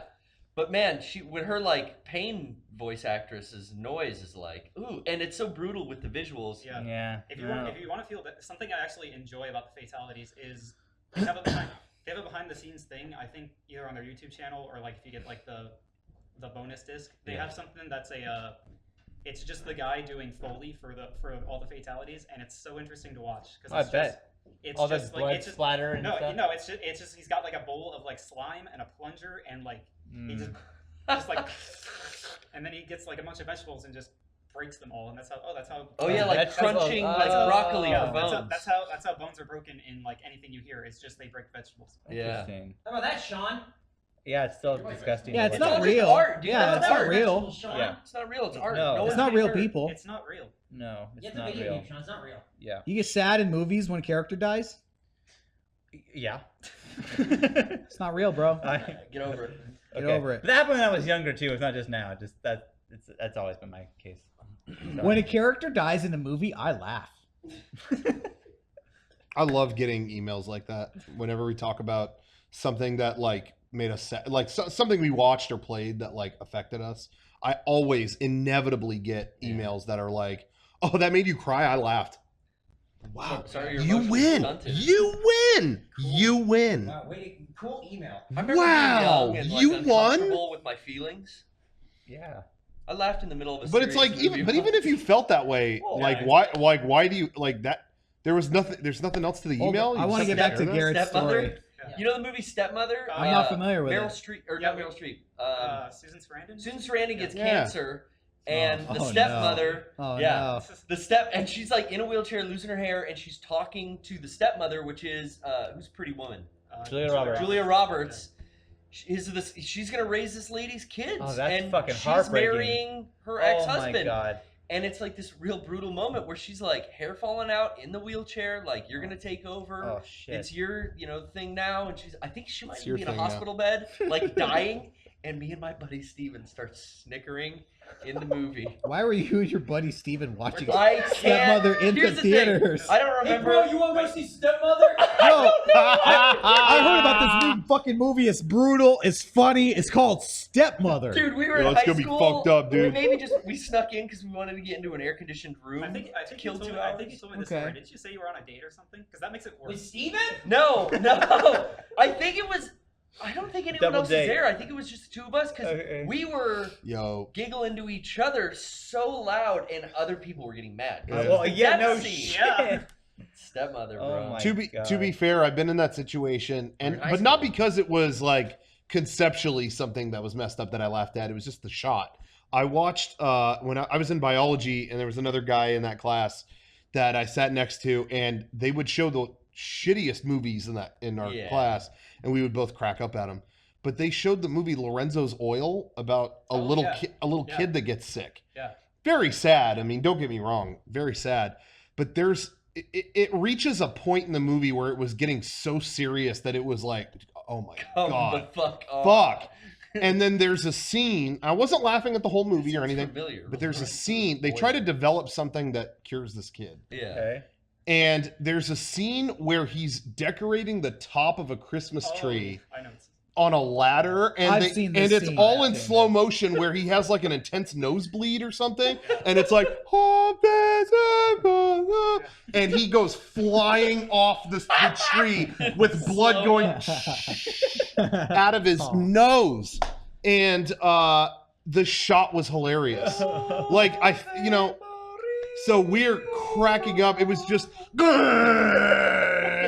But man, she with her like pain voice actress's noise is like, ooh, and it's so brutal with the visuals. Yeah. Yeah. If you want to feel that, something I actually enjoy about the fatalities is they have a behind the scenes thing. I think either on their YouTube channel or like if you get like the bonus disc, they Yeah. have something that's it's just the guy doing Foley for all the fatalities, and it's so interesting to watch I bet. It's All just that like blood it's just, splatter and no, stuff. no, it's just he's got like a bowl of like slime and a plunger and like he just like, and then he gets like a bunch of vegetables and just breaks them all, and that's how. Oh yeah, like Vegetables. crunching like Oh. broccoli Yeah, for bones. that's how bones are broken in like anything you hear. It's just they break vegetables. Yeah. Interesting. How about that, Sean? Yeah, it's still disgusting. Yeah, to it's look not at. just real. art, dude. Yeah, No, it's it's not art. real. Vegetables, Sean. Yeah. It's not real. It's art. No. No It's one's not been real hurt. people. It's not real. No, it's Get the not video real. game, Sean. It's not real. Yeah. You get sad in movies when a character dies. Yeah. It's not real, bro. Get over it. Get over it. But that happened when I was younger too. It's not just now. Just that's always been my case. When a character dies in a movie, I laugh. I love getting emails like that whenever we talk about something that like made us sad, like something we watched or played that like affected us. I always inevitably get emails that are like, "Oh, that made you cry. I laughed." Wow, Sorry, your you emotions win! stunted. You win! You win! Wow, wait, cool email. I remember Wow, being young and, like, you won? uncomfortable with my feelings. Yeah. I laughed in the middle of a But it's serious like movie even if you felt that way, Well, like yeah. why do you like that? There's nothing else to the Hold email. on, I You want to just get back to share this? Garrett's Stepmother? story. You know the movie Stepmother? I'm not familiar with Meryl it. Streep, or Yeah, not Meryl Streep. Susan Sarandon. Susan Sarandon gets Yeah. cancer, and Oh, the no. stepmother, Oh yeah, no. and she's like in a wheelchair, losing her hair, and she's talking to the stepmother, which is who's Pretty Woman, Julia Roberts. Julia Roberts. She's gonna raise this lady's kids, Oh, that's and fucking she's heartbreaking. marrying her Oh my ex-husband. god. And it's like this real brutal moment where she's like hair falling out in the wheelchair, like you're gonna take over. Oh shit. It's your, thing now, and I think she might It's be your in a thing now. hospital bed, like dying, and me and my buddy Steven start snickering in the movie. Why were you and your buddy Steven watching I can't. Stepmother in Here's the thing, theaters? I don't Hey, remember. bro, you want to go see Stepmother? Yo, I heard about this new fucking movie. It's brutal. It's funny. It's called Stepmother. Dude, we were Yo, in it's high gonna be school. fucked up, dude. Maybe we snuck in because we wanted to get into an air-conditioned room. I think to you kill told 2 me, hours. I think you told me this Okay. story. Didn't you say you were on a date or something? Because that makes it With worse. Steven? No. I think it was. I don't think anyone Double else date. was there. I think it was just the two of us because Okay. we were Yo, giggling to each other so loud, and other people were getting mad. 'Cause Yeah. Well, yeah, that no scene- shit. Yeah. Stepmother, Oh bro. my to be God. fair, I've been in that situation, and We're in high but not school. because it was like conceptually something that was messed up that I laughed at. It was just the shot. I watched when I was in biology, and there was another guy in that class that I sat next to, and they would show the shittiest movies in our Yeah. class, and we would both crack up at them. But they showed the movie Lorenzo's Oil about a Oh, little yeah. kid, Yeah. that gets sick. Yeah. Very sad. I mean, don't get me wrong, very sad. But it reaches a point in the movie where it was getting so serious that it was like, oh my Come god, the fuck off. fuck. And then there's a scene. I wasn't laughing at the whole movie or Sounds anything, familiar. but there's a scene. They try to develop something that cures this kid. Yeah. Okay. And there's a scene where he's decorating the top of a Christmas tree I know. It's, on a ladder, and I've seen this it's scene. all in I've seen slow this. motion where he has like an intense nosebleed or something, and it's like, and he goes flying off the tree with blood going out of his Oh. nose, and the shot was hilarious. Like so we're cracking up. It was just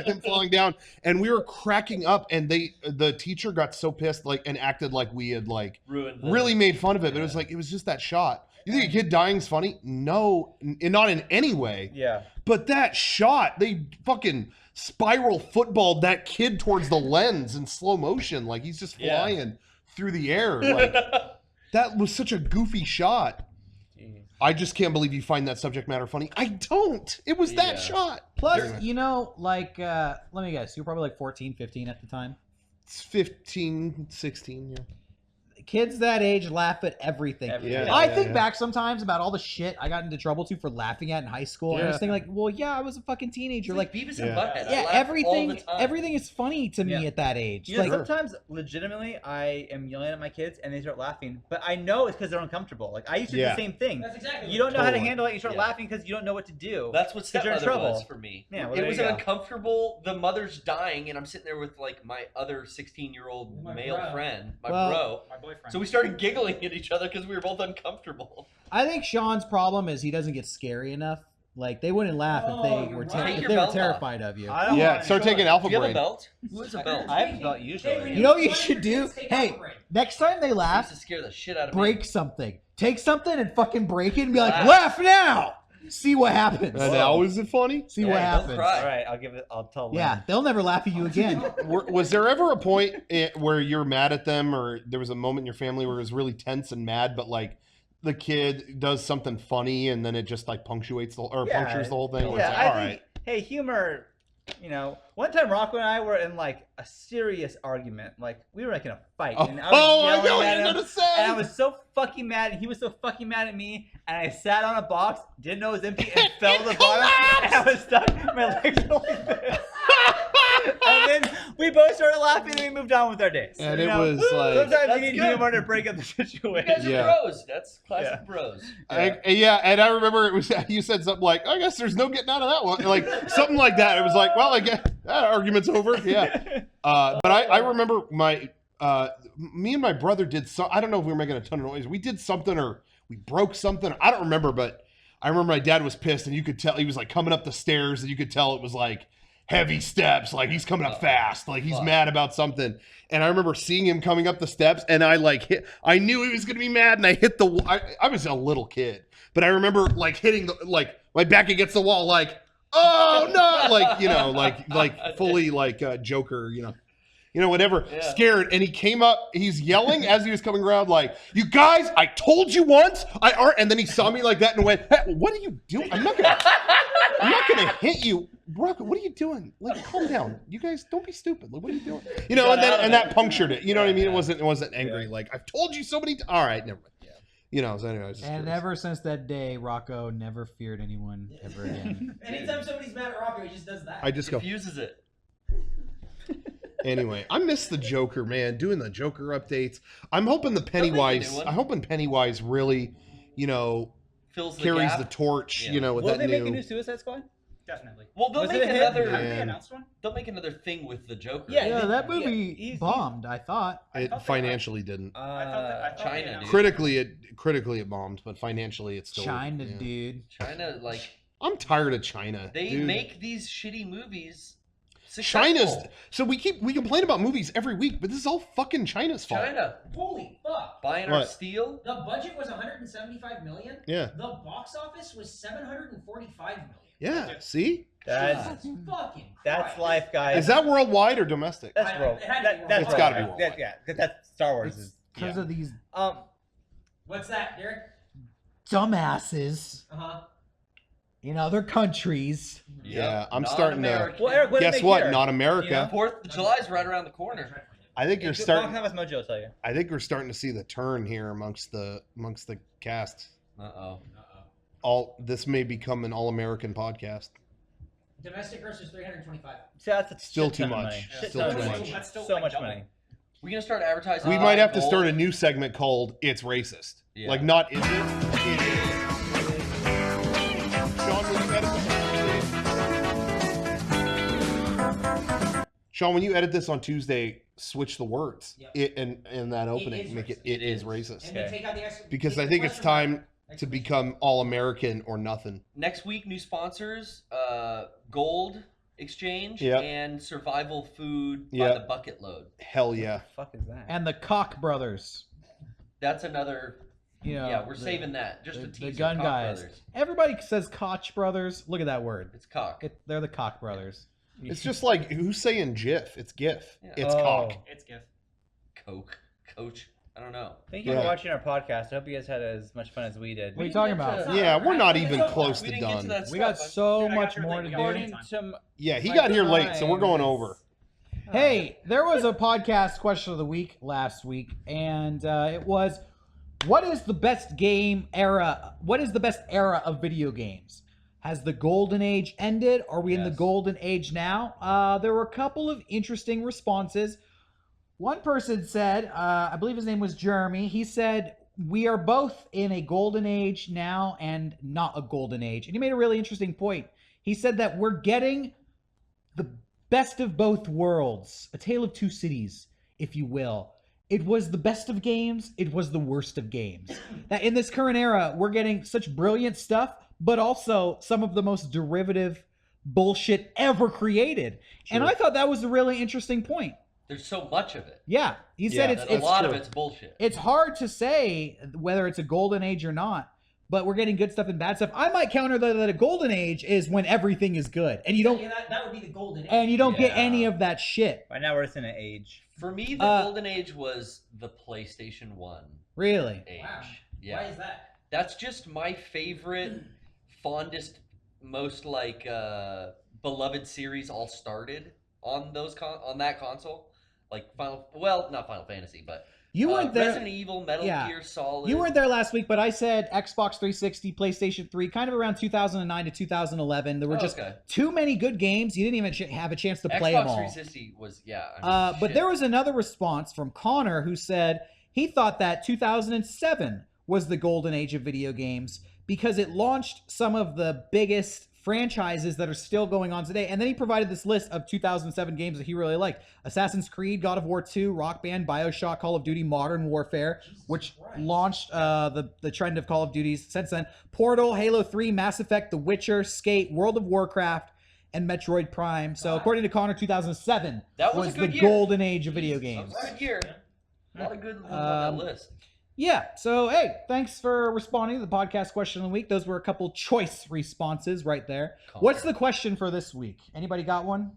him falling down, and we were cracking up. And the teacher got so pissed, like, and acted like we had like really made fun of it. But it was just that shot. You think a kid dying's funny? No, not in any way. Yeah. But that shot, they fucking spiral footballed that kid towards the lens in slow motion, like he's just flying through the air. Like that was such a goofy shot. I just can't believe you find that subject matter funny. I don't. It was that shot. Plus, like, let me guess, you were probably like 14, 15 at the time. It's 15, 16, yeah. Kids that age laugh at everything. I think back sometimes about all the shit I got into trouble to for laughing at in high school. And I was thinking like, well, yeah, I was a fucking teenager. Like Beavis and Butthead. Yeah, everything is funny to me at that age. You know, sometimes legitimately I am yelling at my kids and they start laughing, but I know it's because they're uncomfortable. Like I used to do the same thing. That's exactly. You don't know how to handle it. You start laughing because you don't know what to do. That's what stepmother was for me. Yeah, well, it was uncomfortable. The mother's dying, and I'm sitting there with like my other 16-year-old male friend, my boyfriend. So we started giggling at each other because we were both uncomfortable. I think Sean's problem is he doesn't get scary enough. Like they wouldn't laugh if they were terrified of you. Start taking alpha brain. Do you have brain. a belt? Who has a belt? I have a belt usually. You know what you should do? Hey, next time they laugh, to scare the shit out of me. break something. Take something and fucking break it and be like, laugh now. See what happens. And now is it funny? See what happens. All right, I'll tell them. Yeah, they'll never laugh at you again. Was there ever a point where you're mad at them, or there was a moment in your family where it was really tense and mad, but like the kid does something funny and then it just like punctuates punctures the whole thing? Yeah, like, all right. Hey, humor. You know, one time Rocco and I were in like a serious argument. Like we were like in a fight. And I was I know what you're gonna say. And I was so fucking mad, and he was so fucking mad at me. And I sat on a box, didn't know it was empty, and fell to the bottom. And I was stuck. My legs were like this. And then we both started laughing, and we moved on with our days. And it was like sometimes you need humor to break up the situation. You guys are bros. That's classic bros. And I remember it was you said something like, I guess there's no getting out of that one, like something like that. It was like, well, I guess that argument's over. Yeah. But I remember me and my brother did so. I don't know if we were making a ton of noise. We did something or we broke something. I don't remember, but I remember my dad was pissed, and you could tell he was like coming up the stairs, and you could tell it was like heavy steps, like he's coming up fast, like he's mad about something. And I remember seeing him coming up the steps, and I I knew he was gonna be mad, and I hit I was a little kid, but I remember like hitting my back against the wall, like, oh no, like fully like Joker, whatever, scared. And he came up, he's yelling as he was coming around, like, you guys, I told you once, and then he saw me like that and went, hey, what are you doing? I'm not gonna hit you. Brock, what are you doing? Like, calm down. You guys, don't be stupid. Like, what are you doing? And that punctured it. You know what I mean? It wasn't angry. Like, I've told you so many times. All right, never mind. So anyway, and ever since that day, Rocco never feared anyone ever again. Anytime somebody's mad at Rocco, he just does that. I just go. Fuses it. Anyway, I miss the Joker, man. Doing the Joker updates. I'm hoping Pennywise really, fills carries the torch. With Will that they new. make a new Suicide Squad? Definitely. Well, they'll Was make it a hit? another. Haven't they announced one? They'll make another thing with the Joker. Yeah, that movie bombed, I thought. It financially didn't. I thought China, they announced dude. Critically it bombed, but financially it's still. China, dude. China, like, I'm tired of China. they make these shitty movies. China's successful. so we complain about movies every week, but this is all fucking China's fault. China Holy fuck! buying our steel. The budget was 175 million. Yeah. The box office was 745 million. Yeah. See, That's fucking. That's life, guys. is that worldwide or domestic? That's world. It had to be That's It's gotta be worldwide. worldwide. Yeah, because that's Star Wars. Is Because of these What's that, Derek? dumbasses in other countries. Yeah, I'm Not starting American. Well, Eric, what did Guess they what? hear? Not America. 4th of July is right around the corner. I think you're Box starting. office mojo will tell you. I think we're starting to see the turn here amongst the cast. This may become an all-American podcast. Domestic gross is 325. See, that's a Still shit too ton of much. money. Still Shit too ton of much. money. That's still So like much double. money. We're gonna start advertising. We might have to start a new segment called "It's Racist." Yeah. Like, not is it? It is. Sean, will you edit this? Sean, when you edit this on Tuesday, switch the words Yep. in that opening. is Make racist. it is racist. And then take out the extra, Because take I the think it's question mark. time to become all American or nothing. Next week, new sponsors: Gold Exchange Yep. and Survival Food by Yep. the bucket load. Hell yeah. What the fuck is that? And the Koch brothers. That's another. You know, Yeah, we're saving that. Just a the teaser. gun Koch guys. brothers. Everybody says Koch brothers. Look at that word. It's cock. They're the Koch brothers. It's just like, who's saying GIF? It's GIF. Yeah. It's Oh. cock. It's GIF. Coach. I don't know. Thank you Yeah. for watching our podcast. I hope you guys had as much fun as we did. What are you didn't talking get about? to- Yeah, we're not even It's close We to didn't get to done. that We got stuff. so Dude, I got much your more link. to We got do. your According anytime. to Yeah, he my got here late, so we're going times. over. Hey, there was a podcast question of the week last week, and it was, what is the best game era? What is the best era of video games? Has the golden age ended? Are we in the Yes. golden age now? There were a couple of interesting responses. One person said, I believe his name was Jeremy, he said, we are both in a golden age now and not a golden age. And he made a really interesting point. He said that we're getting the best of both worlds, a tale of two cities, if you will. It was the best of games, it was the worst of games. That in this current era, we're getting such brilliant stuff, but also some of the most derivative bullshit ever created. And Sure. I thought that was a really interesting point. There's so much of it. Yeah, he said Yeah, That a it's lot true. of it's bullshit. it's hard to say whether it's a golden age or not, but we're getting good stuff and bad stuff. I might counter that a golden age is when everything is good, and you don't Yeah, that would be the golden age. and you don't get Yeah. any of that shit. Right now we're just in an age. For me, the golden age was the PlayStation 1 Really? age. Wow. Yeah. Why is that? That's just my favorite, fondest, most like beloved series all started on those on that console. Like not Final Fantasy, but You weren't there. Resident Evil, Metal Yeah. Gear Solid. You weren't there last week, but I said Xbox 360, PlayStation 3, kind of around 2009 to 2011. There were just okay. too many good games. You didn't even have a chance to play Xbox them all. 360 was I mean, But shit. there was another response from Connor who said he thought that 2007 was the golden age of video games because it launched some of the biggest franchises that are still going on today. And then he provided this list of 2007 games that he really liked. Assassin's Creed, God of War 2, Rock Band, BioShock, Call of Duty, Modern Warfare, which launched the trend of Call of Duties since then. Portal, Halo 3, Mass Effect, The Witcher, Skate, World of Warcraft, and Metroid Prime. So according to Connor, 2007 That was a the good year. golden age of video That games. was a good year. A lot of good ones on that list. Yeah, so hey, thanks for responding to the podcast question of the week. Those were a couple choice responses right there. What's the question for this week? Anybody got one?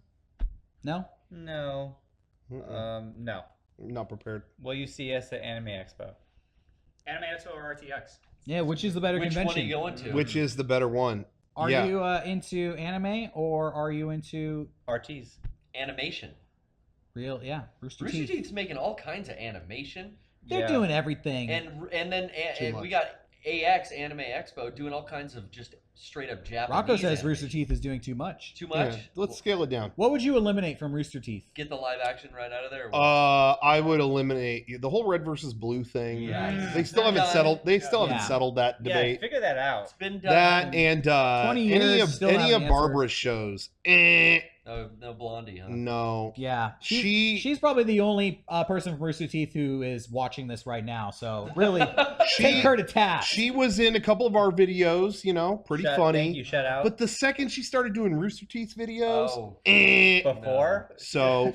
No? No. No. Not prepared. Will you see us at Anime Expo? Anime Expo or RTX? Yeah, which is the better Which one convention? are you going to? Which is the better one? Are Yeah. you into anime or are you into RTs. Animation. real? Yeah, Rooster Rooster Teeth. Teeth's making all kinds of animation. They're Yeah. doing everything. And then Too we much. got AX Anime Expo doing all kinds of just straight up Japanese. Rocco says animation. Rooster Teeth is doing too much. Too much. Yeah, let's scale it down. What would you eliminate from Rooster Teeth? Get the live action right out of there. I would eliminate the whole red versus blue thing. Yeah. They still Done. haven't settled. They still Yeah. haven't settled that Yeah, debate. figure that out. It's been done. That and 20 any years, of still any haven't of answered. Barbara's shows. No Blondie, huh? No. Yeah, She- she's probably the only person from Rooster Teeth who is watching this right now. So really, take her to task. She was in a couple of our videos. Pretty Thank funny. you. Shout out. But the second she started doing Rooster Teeth videos, Oh. Before. so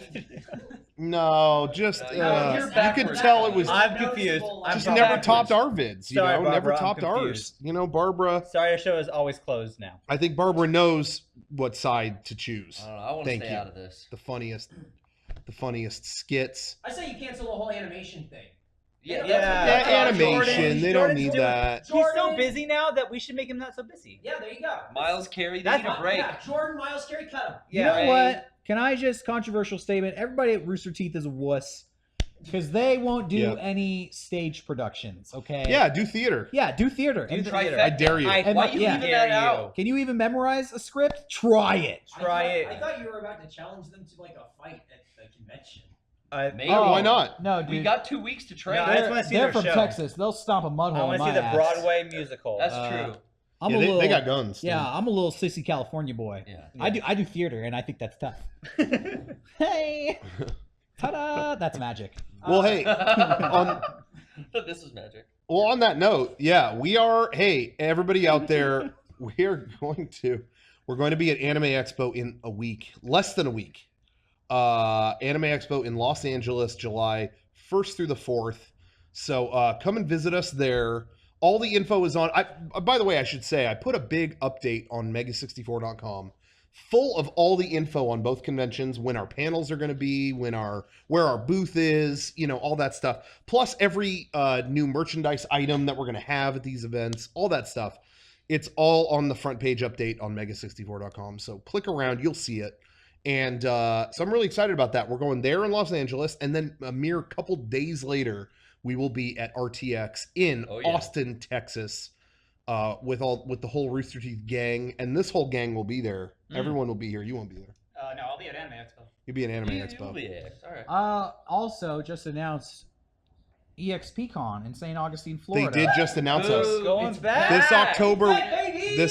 no, just No, you you're could backwards. tell it was I'm confused. I'm just sorry. never topped our vids. Sorry, Never Barbara, I'm topped ours. confused. Barbara. Sorry, our show is always closed now. I think Barbara knows what side to choose. I don't know. I want to Thank stay you. out of this. The funniest skits. I say you cancel the whole animation thing. Yeah. Yeah. Yeah, animation. Jordan- They don't Jordan's need doing- that. He's so Jordan- busy now that we should make him not so busy. Yeah, there you go. Miles Carey, they That's need a break. Yeah, Jordan, Miles, Carey, cut him. You know what? Can I just controversial statement? Everybody at Rooster Teeth is a wuss because they won't do Yeah. any stage productions. Okay. Yeah, do theater. Yeah, do theater. Do And theater. I dare you. And Why you yeah. leaving that out? Can you even memorize a script? Try it. Try it. I thought you were about to challenge them to like a fight at the convention. Maybe. Oh, why not? No, dude. We got 2 weeks to train. No, I just wanna see they're their from show. Texas. They'll stomp a mud I hole in want to my see the ass. Broadway musical. That's true. I'm Yeah, a little. they got guns. Yeah, dude. I'm a little sissy California boy. Yeah. I do theater, and I think that's tough. Hey, ta-da! That's magic. Well, hey, on This is magic. well on that note, yeah, we are. Hey, everybody out there, we're going to be at Anime Expo in a week, less than a week. Anime Expo in Los Angeles, July 1st through the 4th. So come and visit us there. All the info is on. By the way, I should say I put a big update on MEGA64.com, full of all the info on both conventions, when our panels are going to be, where our booth is, all that stuff. Plus every new merchandise item that we're going to have at these events, all that stuff. It's all on the front page update on MEGA64.com. So click around, you'll see it. And so I'm really excited about that. We're going there in Los Angeles, and then a mere couple days later, we will be at RTX in Austin, Texas, with the whole Rooster Teeth gang, and this whole gang will be there. Everyone will be here. You won't be there. No, I'll be at Anime Expo. You'll be at Anime You'll Expo. be it. All right. Also, just announced EXPCon in St. Augustine, Florida. They did just announce us. Going back. This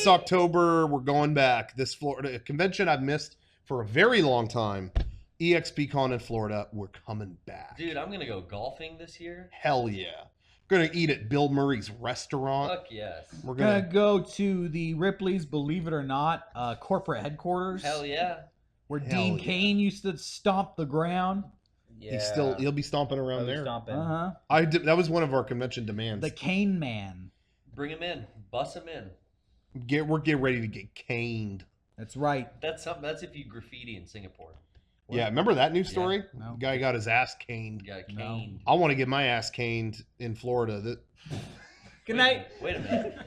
October, we're going back. This Florida convention I've missed for a very long time. EXPCon in Florida, we're coming back. Dude, I'm gonna go golfing this year. Hell yeah. We're gonna eat at Bill Murray's restaurant. Fuck yes. We're Gonna gonna go to the Ripley's, believe it or not, corporate headquarters. Hell yeah. Where Hell Dean yeah. Cain used to stomp the ground. Yeah. he'll be stomping around I'll be there. stomping. That was one of our convention demands. The Cane Man. Bring him in. Bust him in. We're getting ready to get caned. That's right. That's something. That's if you graffiti in Singapore. Yeah, remember that news story? No. The guy got his ass caned. You got No. caned. I want to get my ass caned in Florida. Good night. Wait a minute.